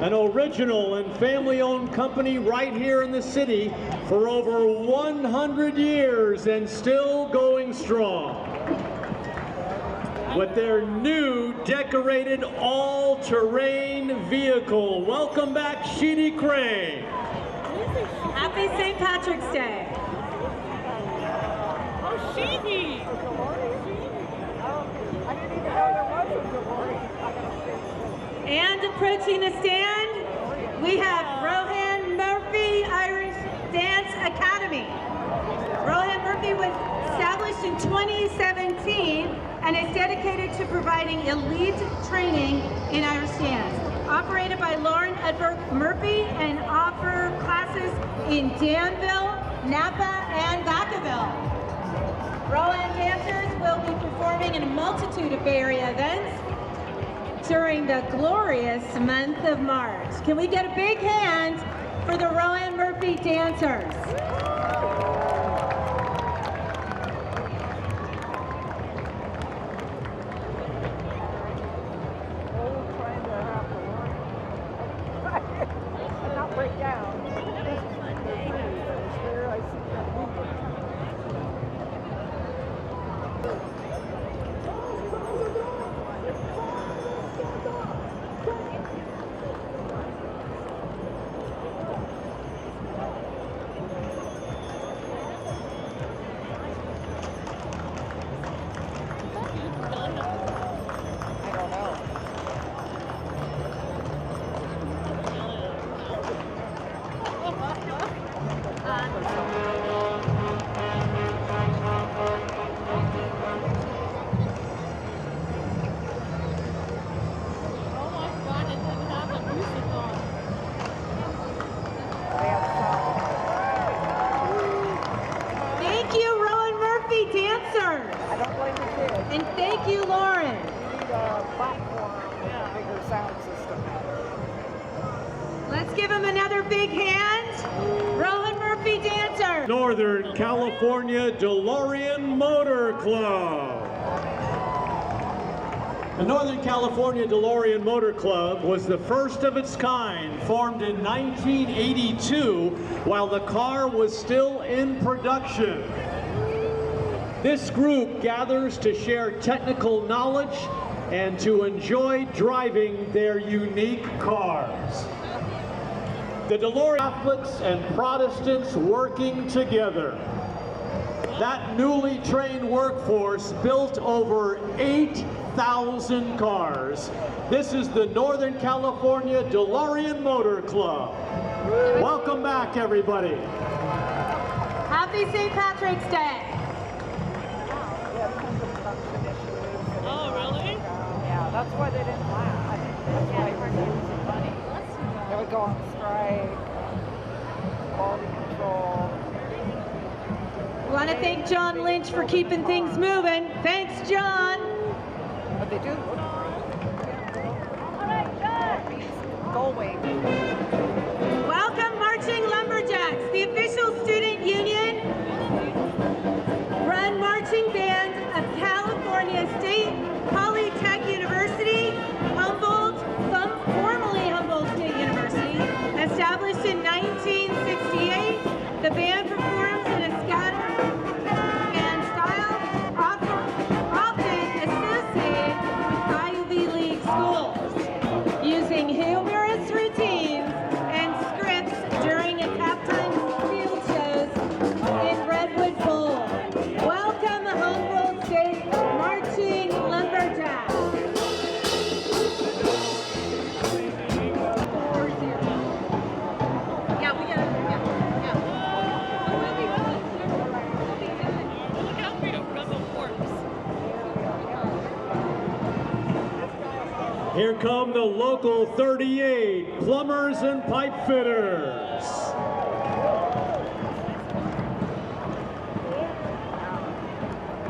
an original and family-owned company right here in the city for over 100 years and still going strong. With their new decorated all-terrain vehicle. Welcome back, Sheedy Crane. Happy St. Patrick's Day. Oh, Sheedy! I didn't even know there was a good morning. And approaching the stand, we have Rohan Murphy Irish Dance Academy. Rohan Murphy was established in 2017 and is dedicated to providing elite training in Irish dance. Operated by Lauren Edberg Murphy and offer classes in Danville, Napa, and Vacaville. Rohan dancers will be performing in a multitude of Bay Area events during the glorious month of March. Can we get a big hand for the Rohan Murphy dancers? Not break down. There, I see that movement. Thank you, Rohan Murphy dancers. I don't blame the kids. And thank you, Lauren. We need a platform with a bigger sound system. Let's give them another big hand. Rohan Murphy dancers. Northern California DeLorean Motor Club. The Northern California DeLorean Motor Club was the first of its kind, formed in 1982 while the car was still in production. This group gathers to share technical knowledge and to enjoy driving their unique cars. The DeLorean Catholics and Protestants working together. That newly trained workforce built over 8,000 cars. This is the Northern California DeLorean Motor Club. Welcome back, everybody. Happy St. Patrick's Day. We have tons of production issues. Oh, really? Yeah, that's why they didn't last. I think that's why we're losing money. They would go on strike, quality control. We want to thank John Lynch for keeping things moving. Thanks, John. But they do look great. All right, John. Going. Welcome, Marching Lumberjacks, the official student union run marching band of California State Polytech University, formerly Humboldt State University. Established in 1968, the band performs in a scattered band style, often associated with Ivy League schools, using humorous routines and scripts during its halftime field shows in Redwood Bowl. Welcome, Humboldt State Marching Lumberjacks. Yeah, we gotta, yeah. Look out for your rebel corpse. Here come the local 38 plumbers and pipe fitters.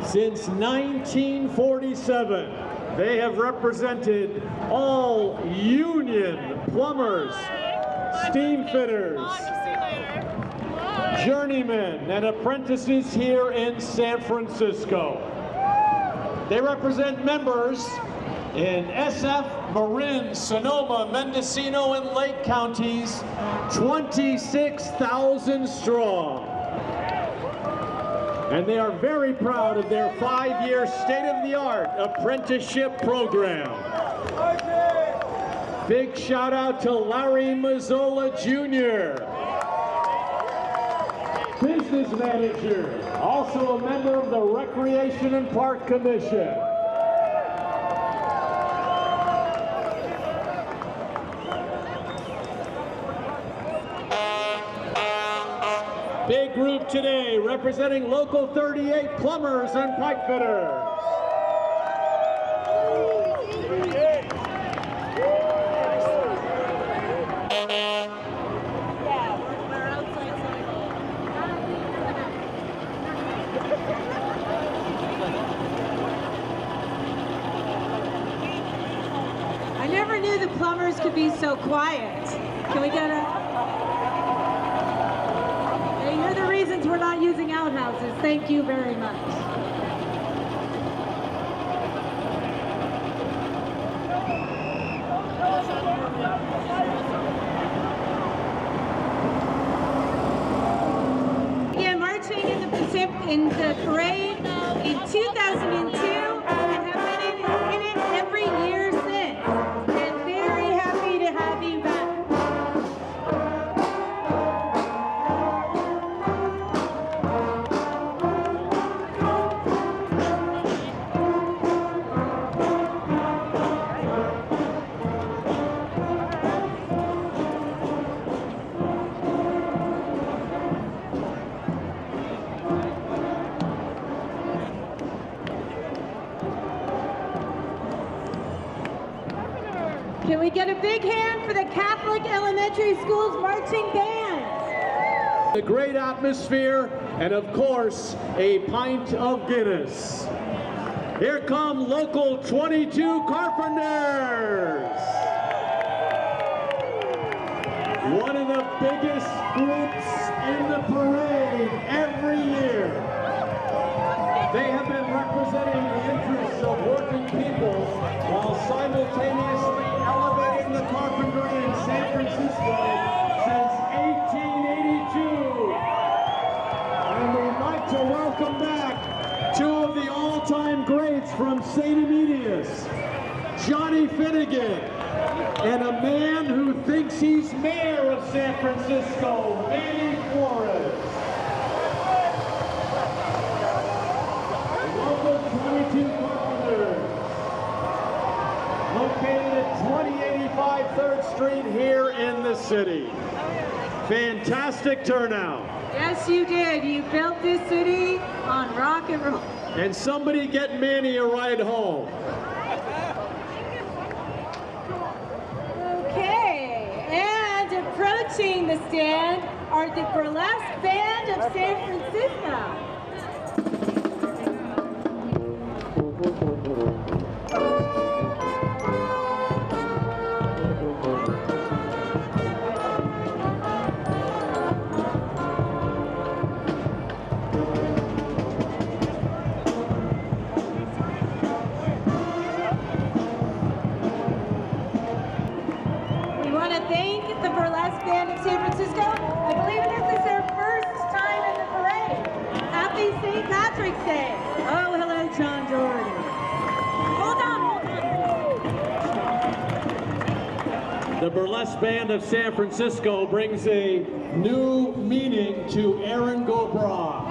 Since 1947, they have represented all union plumbers, steam fitters, journeymen, and apprentices here in San Francisco. They represent members In SF, Marin, Sonoma, Mendocino, and Lake counties, 26,000 strong. And they are very proud of their 5-year state-of-the-art apprenticeship program. Big shout out to Larry Mazzola Jr., business manager, also a member of the Recreation and Park Commission. Big group today representing Local 38 plumbers and pipe fitters. I never knew the plumbers could be so quiet. Can we get a... Hey, you're the reasons we're not using outhouses. Thank you very much. Began marching in the parade in 2002 and have been in it every year since. And very happy to have you back. Can we get a big hand for the Catholic Elementary Schools marching band? The great atmosphere, and of course, a pint of Guinness. Here come Local 22 Carpenters. One of the biggest groups in the parade every year. They have been representing the interests of working people while simultaneously elevating the carpentry in San Francisco since 1882. And we'd like to welcome back two of the all-time greats from St. Emilius, Johnny Finnegan, and a man who thinks he's mayor of San Francisco, Manny Flores. Local 22 Carpenters, located at 2085 3rd Street here in the city. Fantastic turnout. Yes, you did. You built this city on rock and roll. And somebody get Manny a ride home. Okay, and approaching the stand are the Burlesque Band of San Francisco. Band of San Francisco. I believe this is their first time in the parade. Happy St. Patrick's Day. Oh, hello, John Jordan. Hold on. The Burlesque Band of San Francisco brings a new meaning to Aaron Gobra.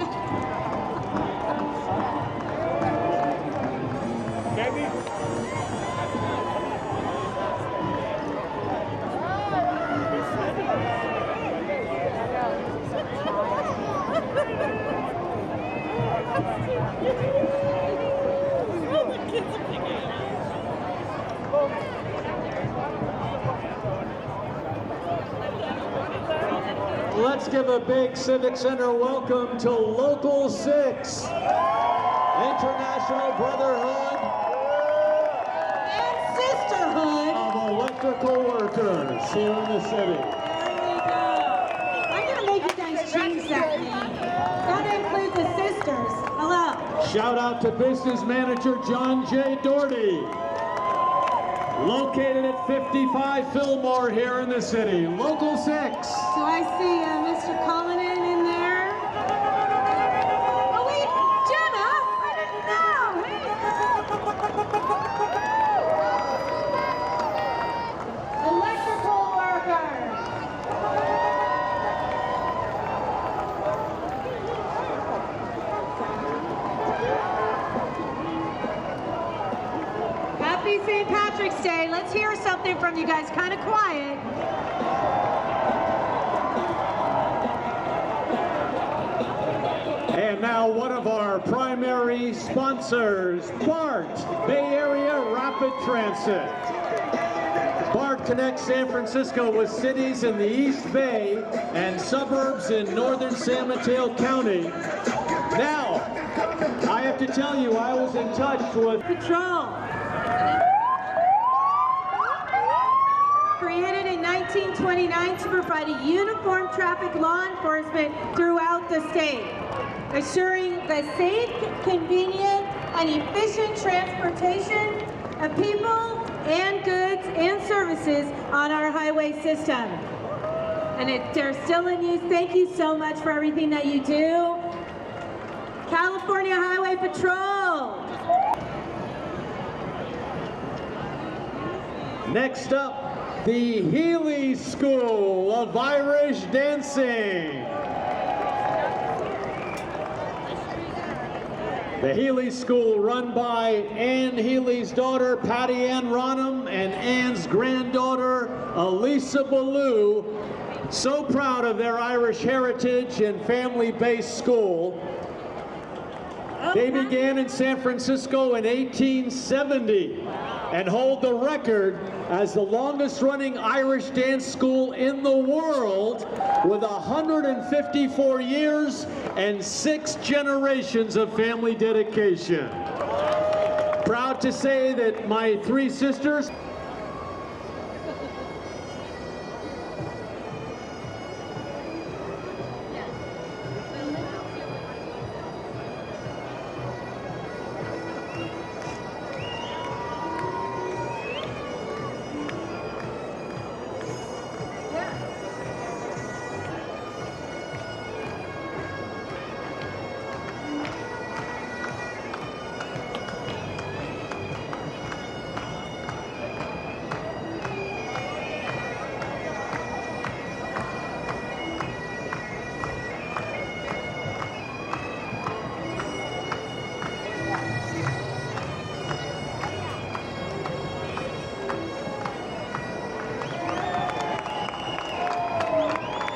Let's give a big Civic Center welcome to Local 6, International Brotherhood and Sisterhood of Electrical Workers here in the city. There we go. I'm going to make you guys change that name. Gotta include the sisters. Hello. Shout out to business manager John J. Doherty. Located at 55 Fillmore here in the city. Local 6. Do I see Mr. Cullinan in there? Oh wait, Jenna! I didn't know! Electrical workers! Happy St. Patrick's Day. Let's hear something from you guys. Kind of quiet. And now one of our primary sponsors, BART, Bay Area Rapid Transit. BART connects San Francisco with cities in the East Bay and suburbs in northern San Mateo County. Now, I have to tell you, I was in touch with Patrol. Created in 1929 to provide a uniform traffic law enforcement throughout the state, assuring the safe, convenient, and efficient transportation of people and goods and services on our highway system. And they're still in use. Thank you so much for everything that you do. California Highway Patrol. Next up, the Healy School of Irish Dancing. The Healy School, run by Ann Healy's daughter, Patty Ann Ronham, and Ann's granddaughter, Elisa Ballou. So proud of their Irish heritage and family-based school. They began in San Francisco in 1870 and hold the record as the longest-running Irish dance school in the world with 154 years and 6 generations of family dedication. Proud to say that my 3 sisters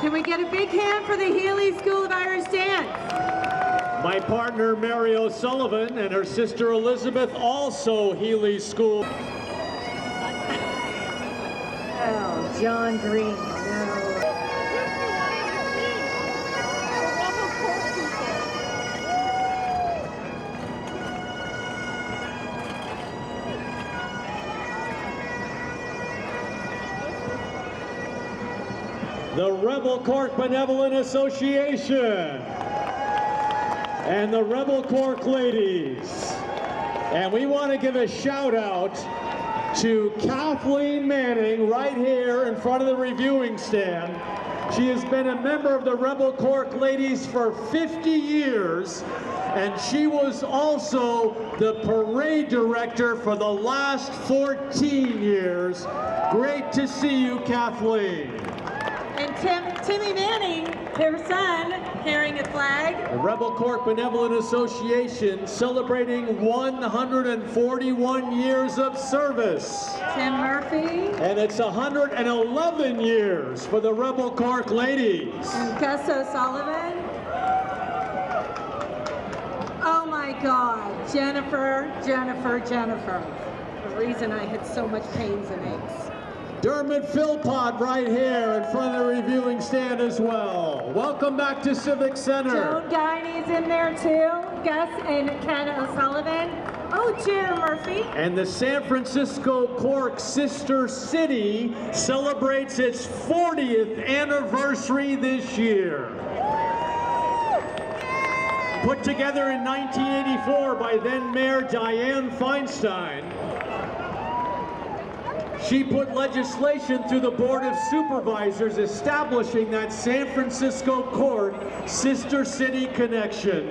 Can we get a big hand for the Healy School of Irish Dance? my partner Mary O'Sullivan and her sister Elizabeth, also Healy School. Oh, John Green, no. The Rebel Cork Benevolent Association and the Rebel Cork Ladies. And we want to give a shout out to Kathleen Manning right here in front of the reviewing stand. She has been a member of the Rebel Cork Ladies for 50 years, and she was also the parade director for the last 14 years. Great to see you, Kathleen. And Timmy Manning, her son, carrying a flag. The Rebel Cork Benevolent Association celebrating 141 years of service. Tim Murphy. And it's 111 years for the Rebel Cork Ladies. And Gus O'Sullivan. Oh my God, Jennifer. The reason I had so much pains and aches. Dermot Philpott right here in front of the reviewing stand as well. Welcome back to Civic Center. Joan Guiney's in there too. Gus and Ken O'Sullivan. Oh, Jim Murphy. And the San Francisco Cork Sister City celebrates its 40th anniversary this year. Put together in 1984 by then Mayor Dianne Feinstein. She put legislation through the Board of Supervisors establishing that San Francisco court sister city connection.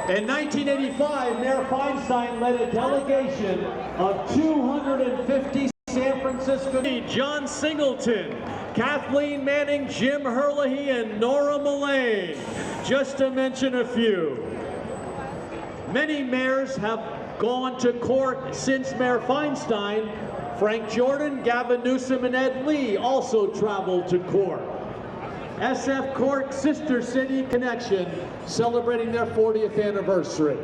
In 1985, Mayor Feinstein led a delegation of 250 San Francisco, John Singleton, Kathleen Manning, Jim Herlihy, and Nora Mullane, just to mention a few. Many mayors have gone to court since Mayor Feinstein. Frank Jordan, Gavin Newsom, and Ed Lee also traveled to court. SF Court Sister City Connection celebrating their 40th anniversary.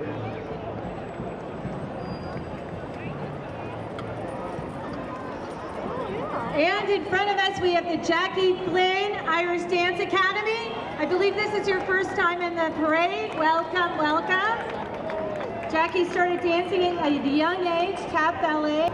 And in front of us, we have the Jackie Flynn Irish Dance Academy. I believe this is your first time in the parade. Welcome, welcome. Jackie started dancing at a young age, tap ballet.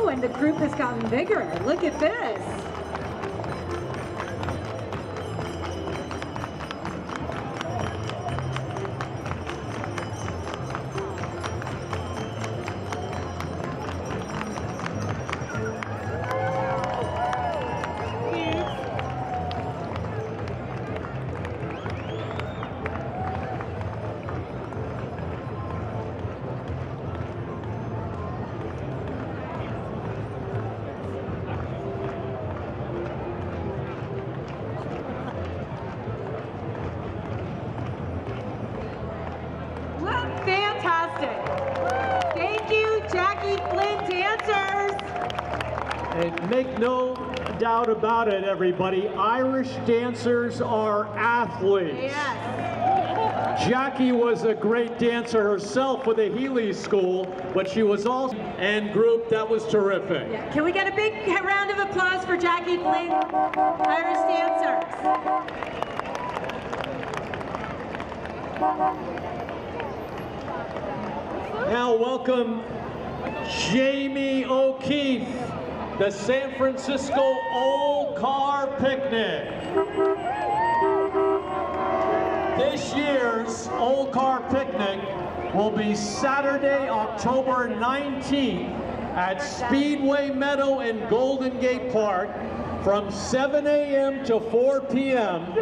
And the group has gotten bigger. Look at this. Fantastic. Thank you, Jackie Flynn dancers. And make no doubt about it, everybody, Irish dancers are athletes. Yes. Jackie was a great dancer herself with the Healy School, but she was also and group that was terrific. Yeah. Can we get a big round of applause for Jackie Flynn, Irish dancers? Now welcome Jamie O'Keefe, the San Francisco Old Car Picnic. This year's Old Car Picnic will be Saturday, October 19th at Speedway Meadow in Golden Gate Park from 7 a.m. to 4 p.m.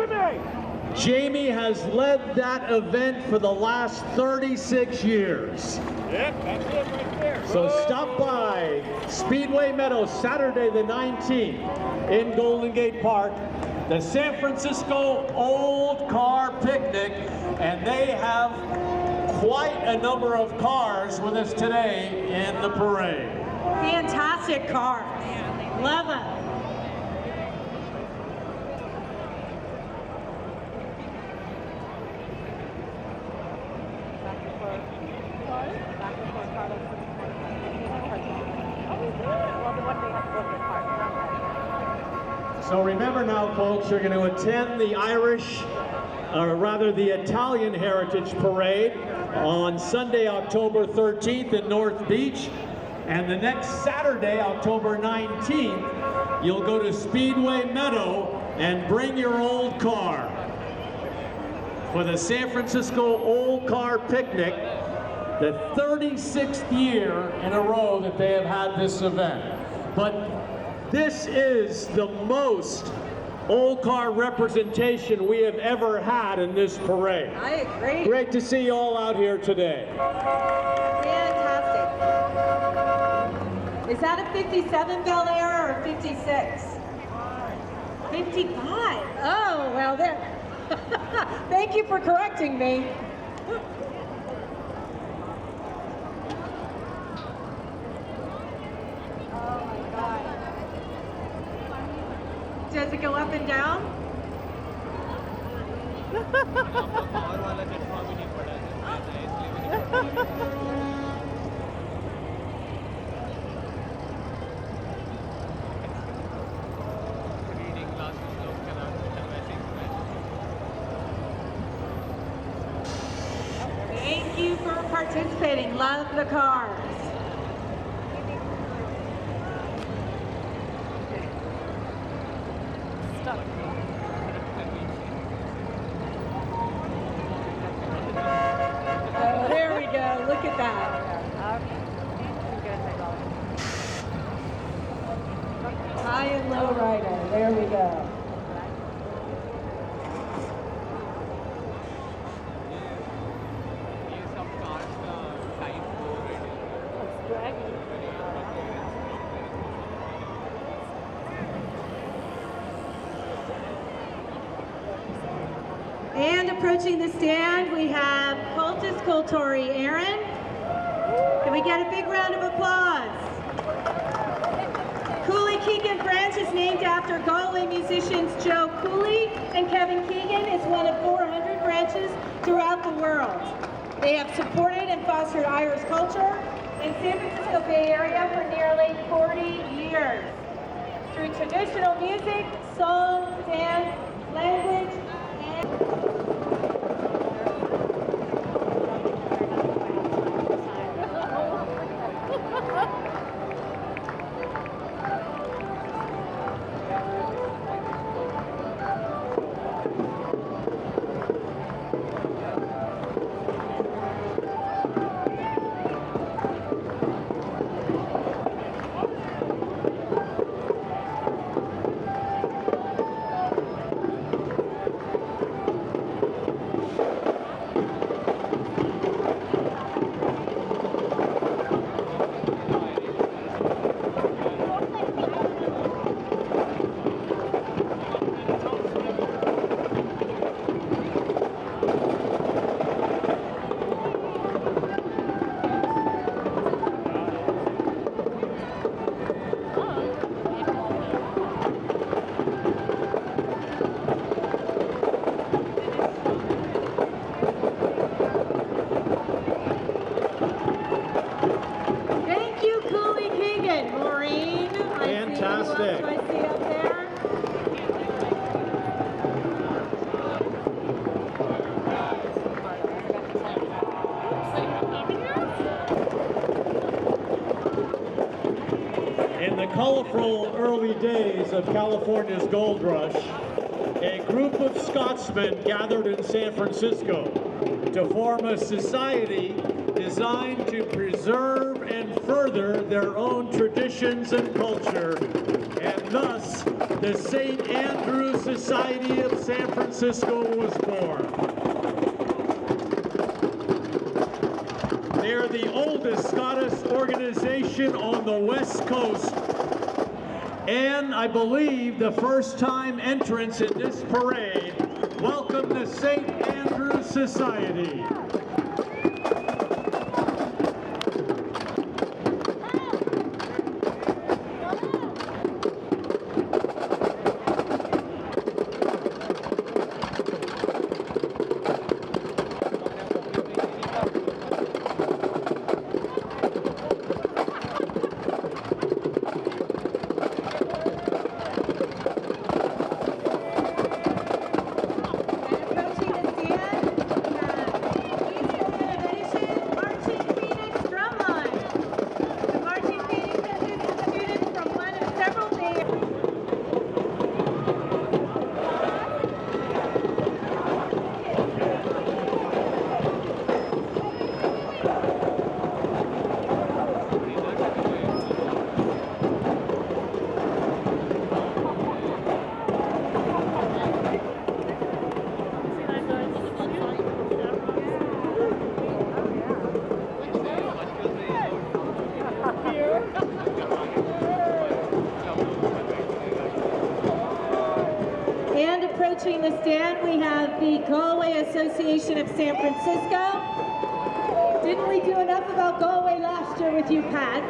Jamie has led that event for the last 36 years. Yep, that's it right there. So stop by Speedway Meadow Saturday the 19th in Golden Gate Park, the San Francisco Old Car Picnic, and they have quite a number of cars with us today in the parade. Fantastic cars. Love them. So remember now, folks, you're going to attend the Irish, or rather the Italian Heritage Parade on Sunday, October 13th in North Beach. And the next Saturday, October 19th, you'll go to Speedway Meadow and bring your old car for the San Francisco Old Car Picnic, the 36th year in a row that they have had this event. But this is the most old car representation we have ever had in this parade. I agree. Great to see you all out here today. Fantastic. Is that a 57 Bel Air or 56? 55. Oh, well, there. Thank you for correcting me. him down. Thank you for participating. Love the cars. Oh, there we go. Look at that. High and low rider. There we go. And approaching the stand, we have Cultus Coltori Aaron. Can we get a big round of applause? Cooley Keegan Branch is named after Galway musicians Joe Cooley, and Kevin Keegan is one of 400 branches throughout the world. They have supported and fostered Irish culture in San Francisco Bay Area for nearly 40 years. Through traditional music, song, dance, language, colorful early days of California's gold rush, a group of Scotsmen gathered in San Francisco to form a society designed to preserve and further their own traditions and culture, and thus the St. Andrew Society of San Francisco was born. They are the oldest Scottish organization on the West Coast, and I believe the first-time entrants in this parade. Welcome the St. Andrew Society. Approaching the stand, we have the Galway Association of San Francisco. Didn't we do enough about Galway last year with you, Pat?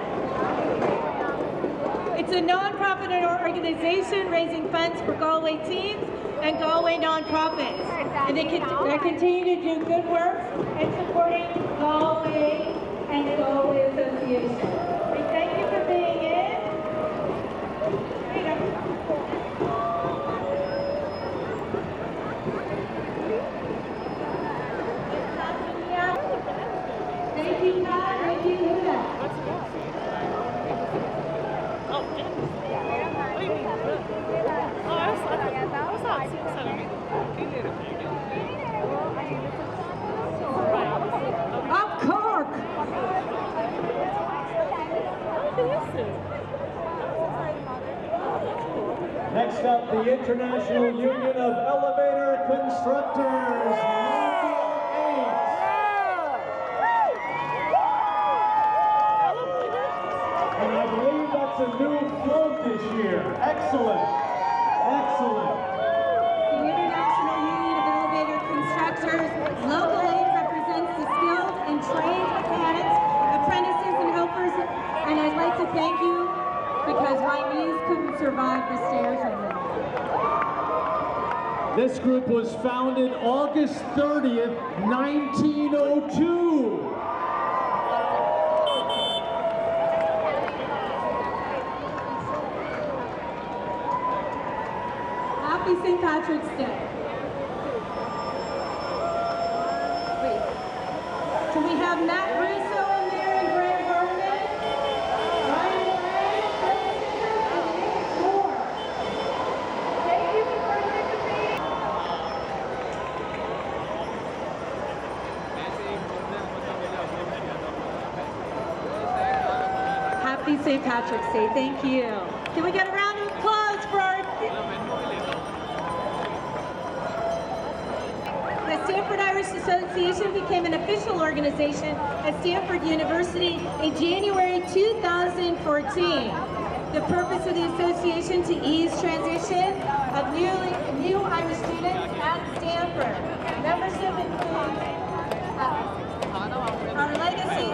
It's a non-profit organization raising funds for Galway teens and Galway nonprofits. And they continue to do good work and supporting Galway and Galway Association. We thank you for being in. Thank you, Todd. Thank you, Luna. Up Cork! Next up, the International Union of Elevator Constructors, and I believe that's a new float this year. Excellent, excellent. The International Union of Elevator Constructors Local 8 represents the skilled and trained mechanics, apprentices, and helpers, and I'd like to thank you because my knees couldn't survive the stairs already. This group was founded August 30th, 1902. Happy St. Patrick's Day. Wait. So we have Matt Russo in there and Greg Hartman. Ryan Lang, and Nick Moore. Thank you for participating. Happy St. Patrick's Day. Thank you. Can we get a round of applause for our... The Stanford Irish Association became an official organization at Stanford University in January 2014. The purpose of the association to ease transition of new Irish students at Stanford. Membership includes our legacy,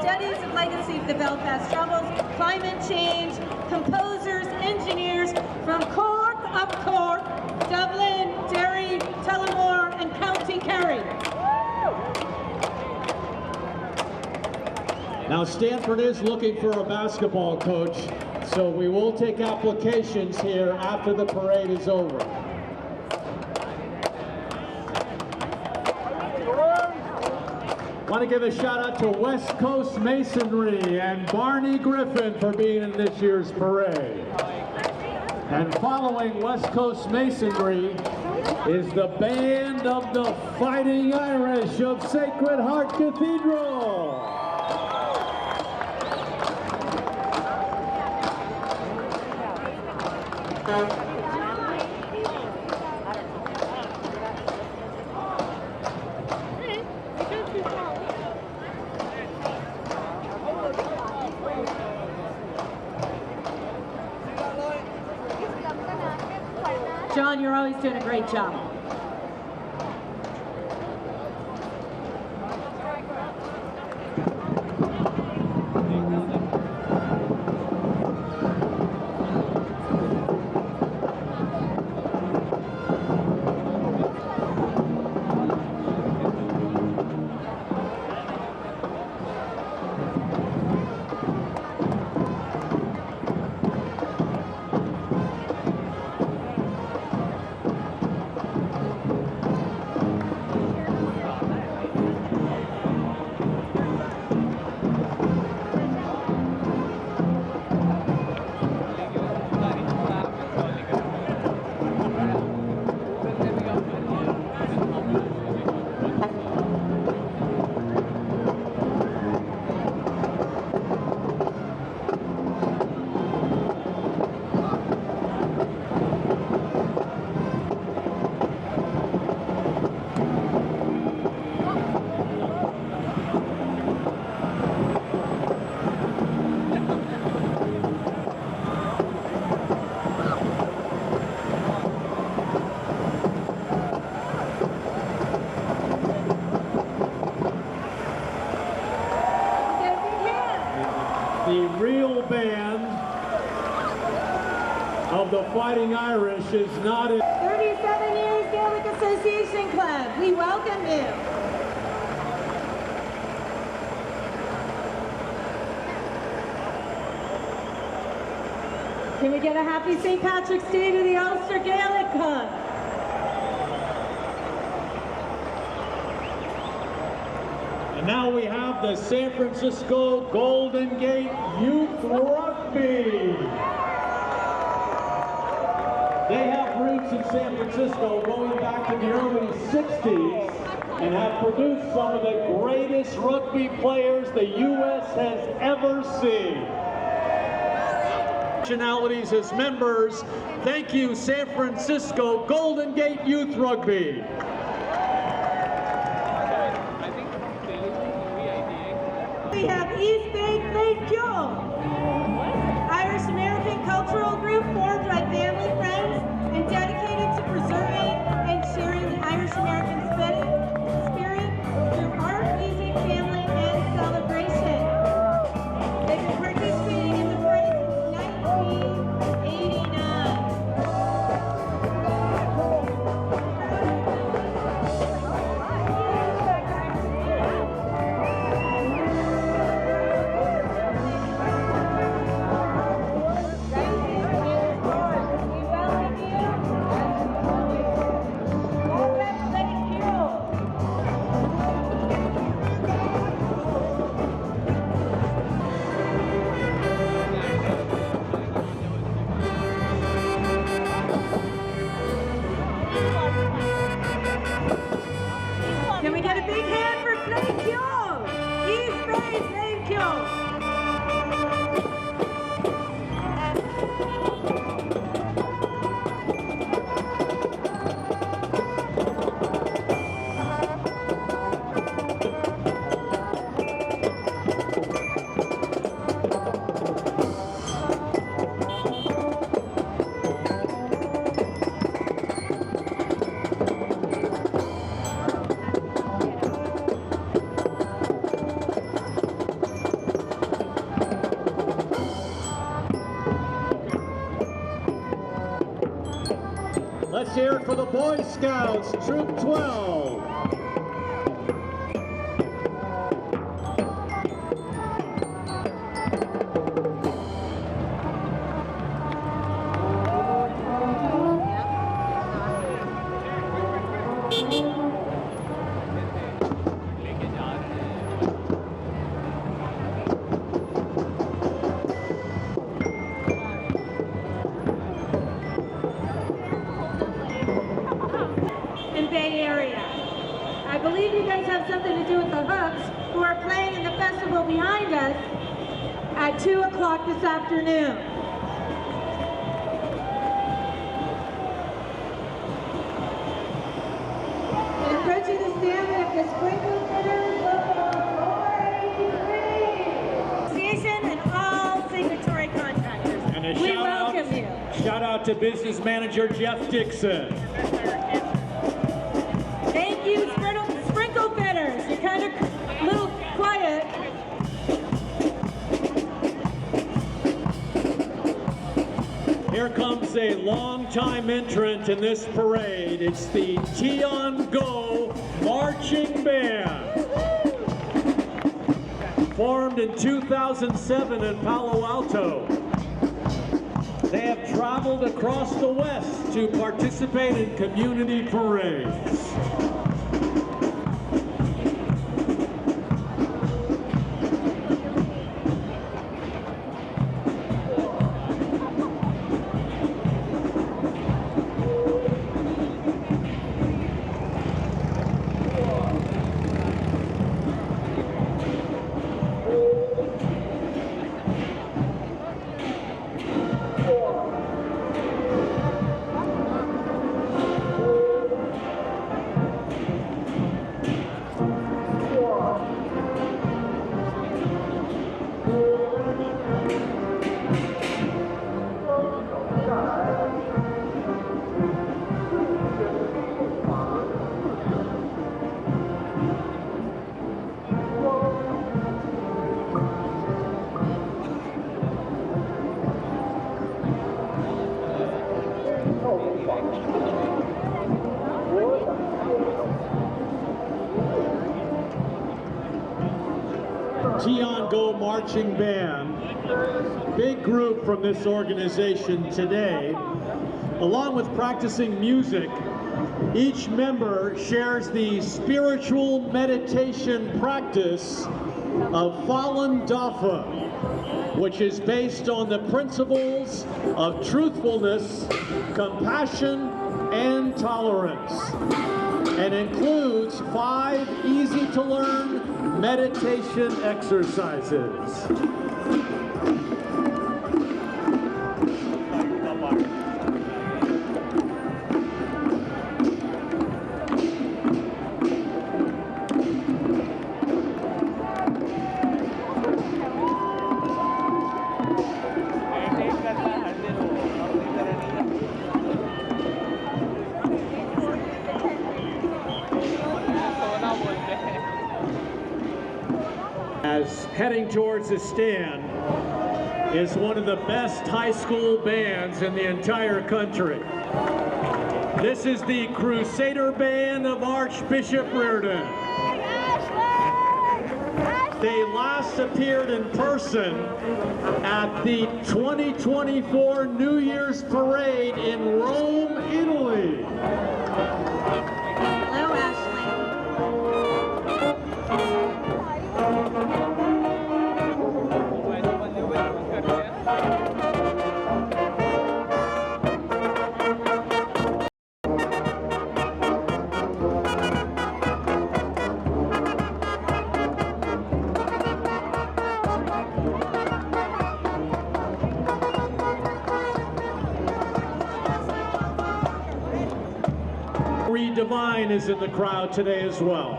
studies of legacy of the Belfast Troubles, climate change, composers, engineers from Cork, up Cork, Dublin, Derry, Tullamore, and County Kerry. Now Stanford is looking for a basketball coach, so we will take applications here after the parade is over. Want to give a shout out to West Coast Masonry and Barney Griffin for being in this year's parade. And following West Coast Masonry is the Band of the Fighting Irish of Sacred Heart Cathedral. John, you're always doing a great job. the Fighting Irish is not in. 37 years Gaelic Association Club, we welcome you. Can we get a happy St. Patrick's Day to the Ulster Gaelic Club? And now we have the San Francisco Golden Gate Youth Rugby. They have roots in San Francisco going back to the early 60s and have produced some of the greatest rugby players the U.S. has ever seen. Nationalities as members, thank you, San Francisco Golden Gate Youth Rugby. We have East Bay Claykill, Irish American cultural group formed by family, friends, and dedicated to preserving and sharing the Irish American spirit through art, music, family, and celebration. They've been participating in the parade since 1989. Can we get a big hand for Claykill? East Bay Claykill. Let's hear it for the Boy Scouts, Troop 12. Bay Area. I believe you guys have something to do with the Hooks, who are playing in the festival behind us at 2 o'clock this afternoon. And approaching the stand, we have the Sprinkle Fitters Local 483. Station and all signatory contractors. And we welcome you. Shout out to business manager Jeff Dixon. Thank you, Sprinkle Fitters. You're kind of a little quiet. Here comes a long-time entrant in this parade. It's the Tion Go Marching Band. Formed in 2007 in Palo Alto. They have traveled across the West to participate in community parades. Tiango Marching Band, big group from this organization today. Along with practicing music, each member shares the spiritual meditation practice of Falun Dafa, which is based on the principles of truthfulness, compassion, and tolerance, and includes 5 easy-to-learn meditation exercises. As heading towards the stand is one of the best high school bands in the entire country. This is the Crusader Band of Archbishop Reardon. They last appeared in person at the 2024 New Year's Parade in Rome, Italy. Hello, Ashley. Divine is in the crowd today as well.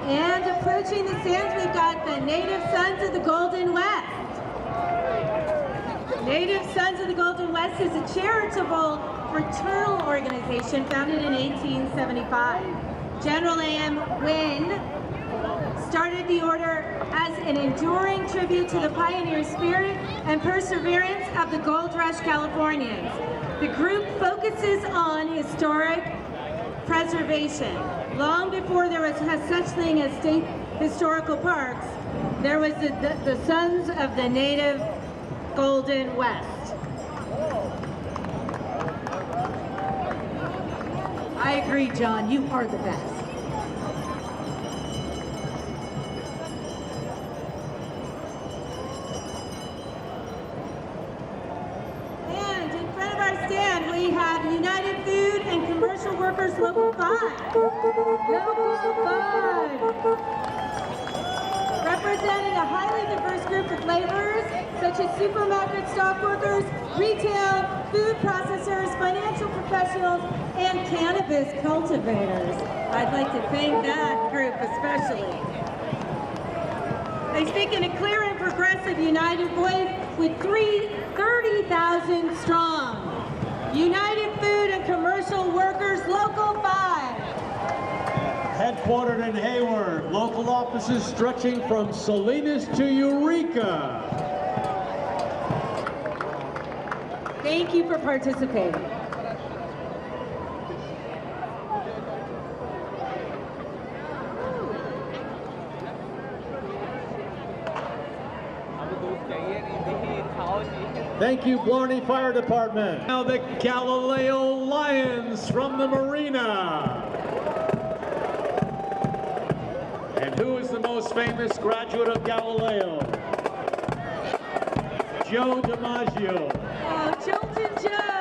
And approaching the stands, we've got the Native Sons of the Golden West. Native Sons of the Golden West is a charitable fraternal organization founded in 1875. General A.M. Wynne started the order as an enduring tribute to the pioneer spirit and perseverance of the Gold Rush Californians. The group focuses on historic preservation. Long before there was such thing as state historical parks, there was the Sons of the Native Golden West. I agree, John. You are the best. And in front of our stand, we have United Food and Commercial Workers Local 5. Local 5. Representing a highly diverse group of laborers, such as supermarket stock workers, retail, food processors, financial professionals, and cannabis cultivators. I'd like to thank that group especially. They speak in a clear and progressive united voice with 30,000 strong. United Food and Commercial Workers Local 5. Headquartered in Hayward, local offices stretching from Salinas to Eureka. Thank you for participating. Thank you, Blarney Fire Department. Now the Galileo Lions from the Marina. And who is the most famous graduate of Galileo? Joe DiMaggio. Oh, Jolton Joe.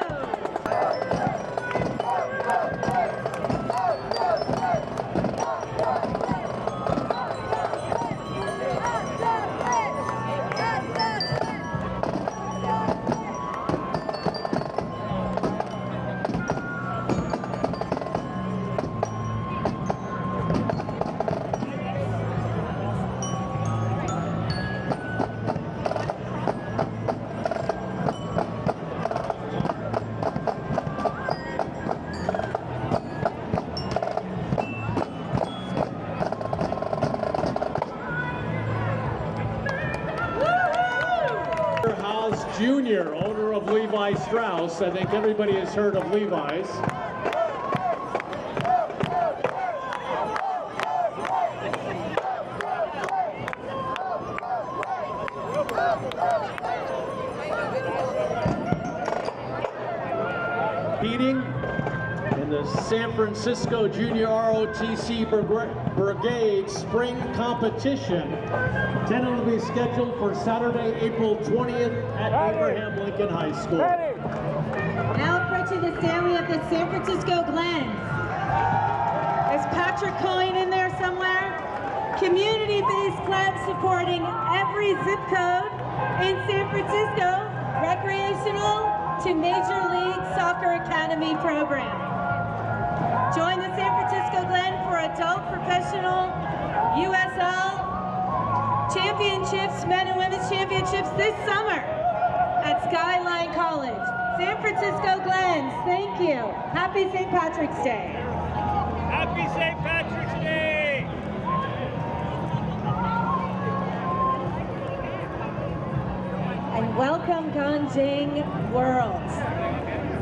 Strauss. I think everybody has heard of Levi's. Competing in the San Francisco Junior ROTC Brigade Spring Competition, tentatively scheduled for Saturday, April 20th at Abraham Lincoln High School. Now approaching the stand, we have the San Francisco Glens. Is Patrick Coyne in there somewhere? Community-based club supporting every zip code in San Francisco, recreational to Major League Soccer Academy program. Join the San Francisco Glen for adult professional USL championships, men and women's championships this summer at Skyline College. San Francisco Glens, thank you. Happy St. Patrick's Day. Happy St. Patrick's Day! And welcome Ganjing World.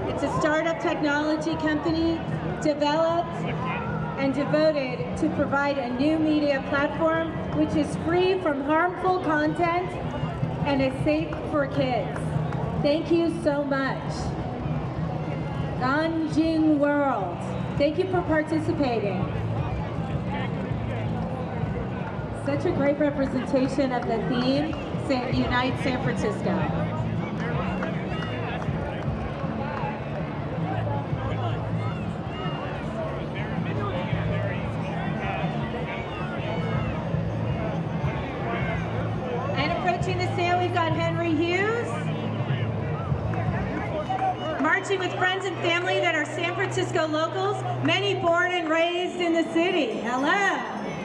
It's a startup technology company developed and devoted to provide a new media platform which is free from harmful content and is safe for kids. Thank you so much. Ganjing World, thank you for participating. Such a great representation of the theme, Unite San Francisco. And approaching the stand, we've got Henry Hughes. Marching with friends and family that are San Francisco locals, many born and raised in the city. Hello.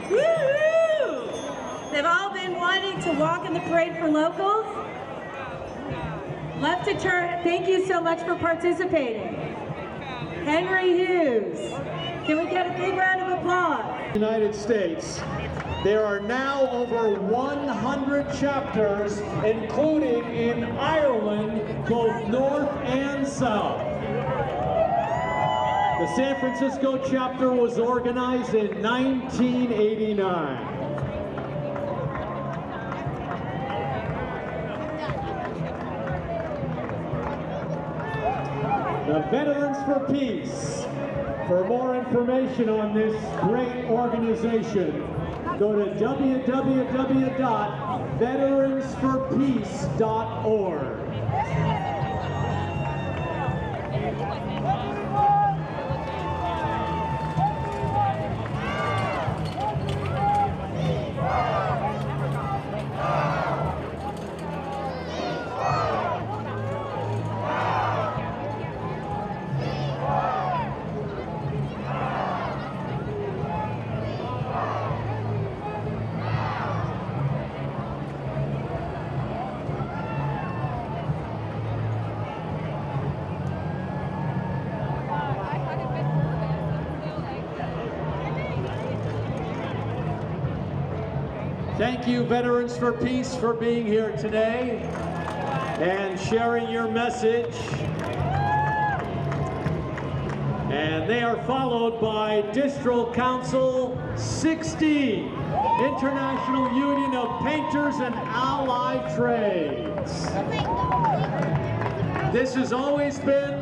Woo-hoo! They've all been wanting to walk in the parade for locals. Left to turn, thank you so much for participating. Henry Hughes. Can we get a big round of applause? United States. There are now over 100 chapters, including in Ireland, both north and south. The San Francisco chapter was organized in 1989. The Veterans for Peace. For more information on this great organization, go to www.veteransforpeace.org. Thank you, Veterans for Peace, for being here today and sharing your message. And they are followed by District Council 16, International Union of Painters and Allied Trades. This has always been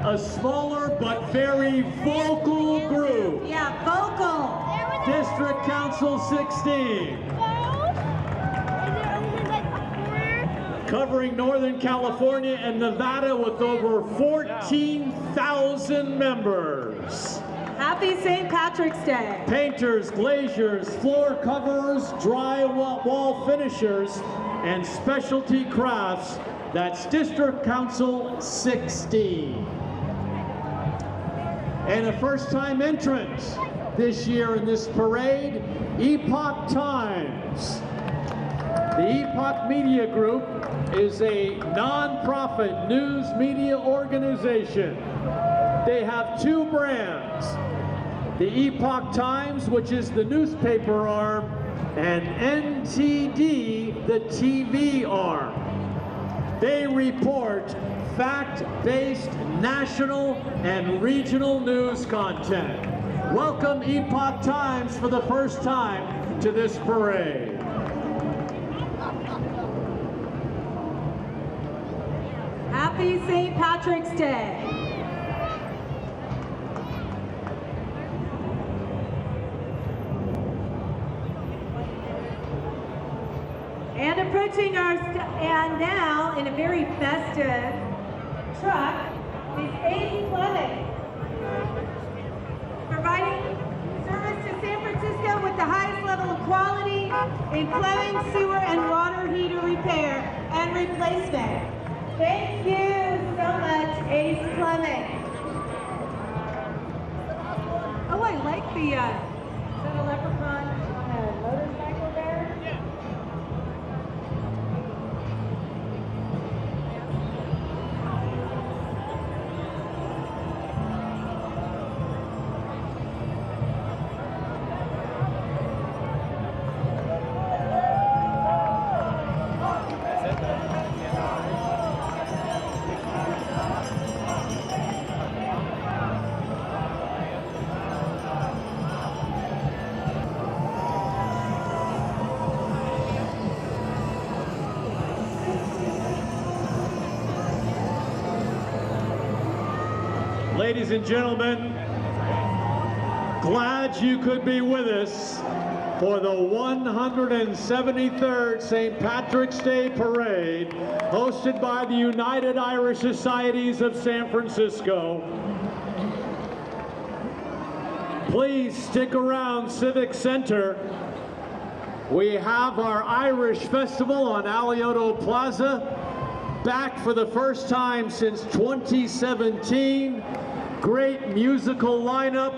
a smaller but very vocal group. Yeah, vocal. District Council 16. Covering Northern California and Nevada with over 14,000 members. Happy St. Patrick's Day. Painters, glaziers, floor coverers, drywall finishers, and specialty crafts. That's District Council 16. And a first-time entrant this year in this parade, Epoch Times. The Epoch Media Group is a non-profit news media organization. They have two brands, the Epoch Times, which is the newspaper arm, and NTD, the TV arm. They report fact-based national and regional news content. Welcome Epoch Times for the first time to this parade. Happy St. Patrick's Day. And approaching and now in a very festive truck is Ace Fleming, providing service to San Francisco with the highest level of quality in plumbing, sewer, and water heater repair and replacement. Thank you so much, Ace Fleming. Oh, I like the, is that a leprechaun on a motorcycle there? Yeah. Ladies and gentlemen, glad you could be with us for the 173rd St. Patrick's Day Parade hosted by the United Irish Societies of San Francisco. Please stick around Civic Center. We have our Irish Festival on Alioto Plaza, back for the first time since 2017. Great musical lineup,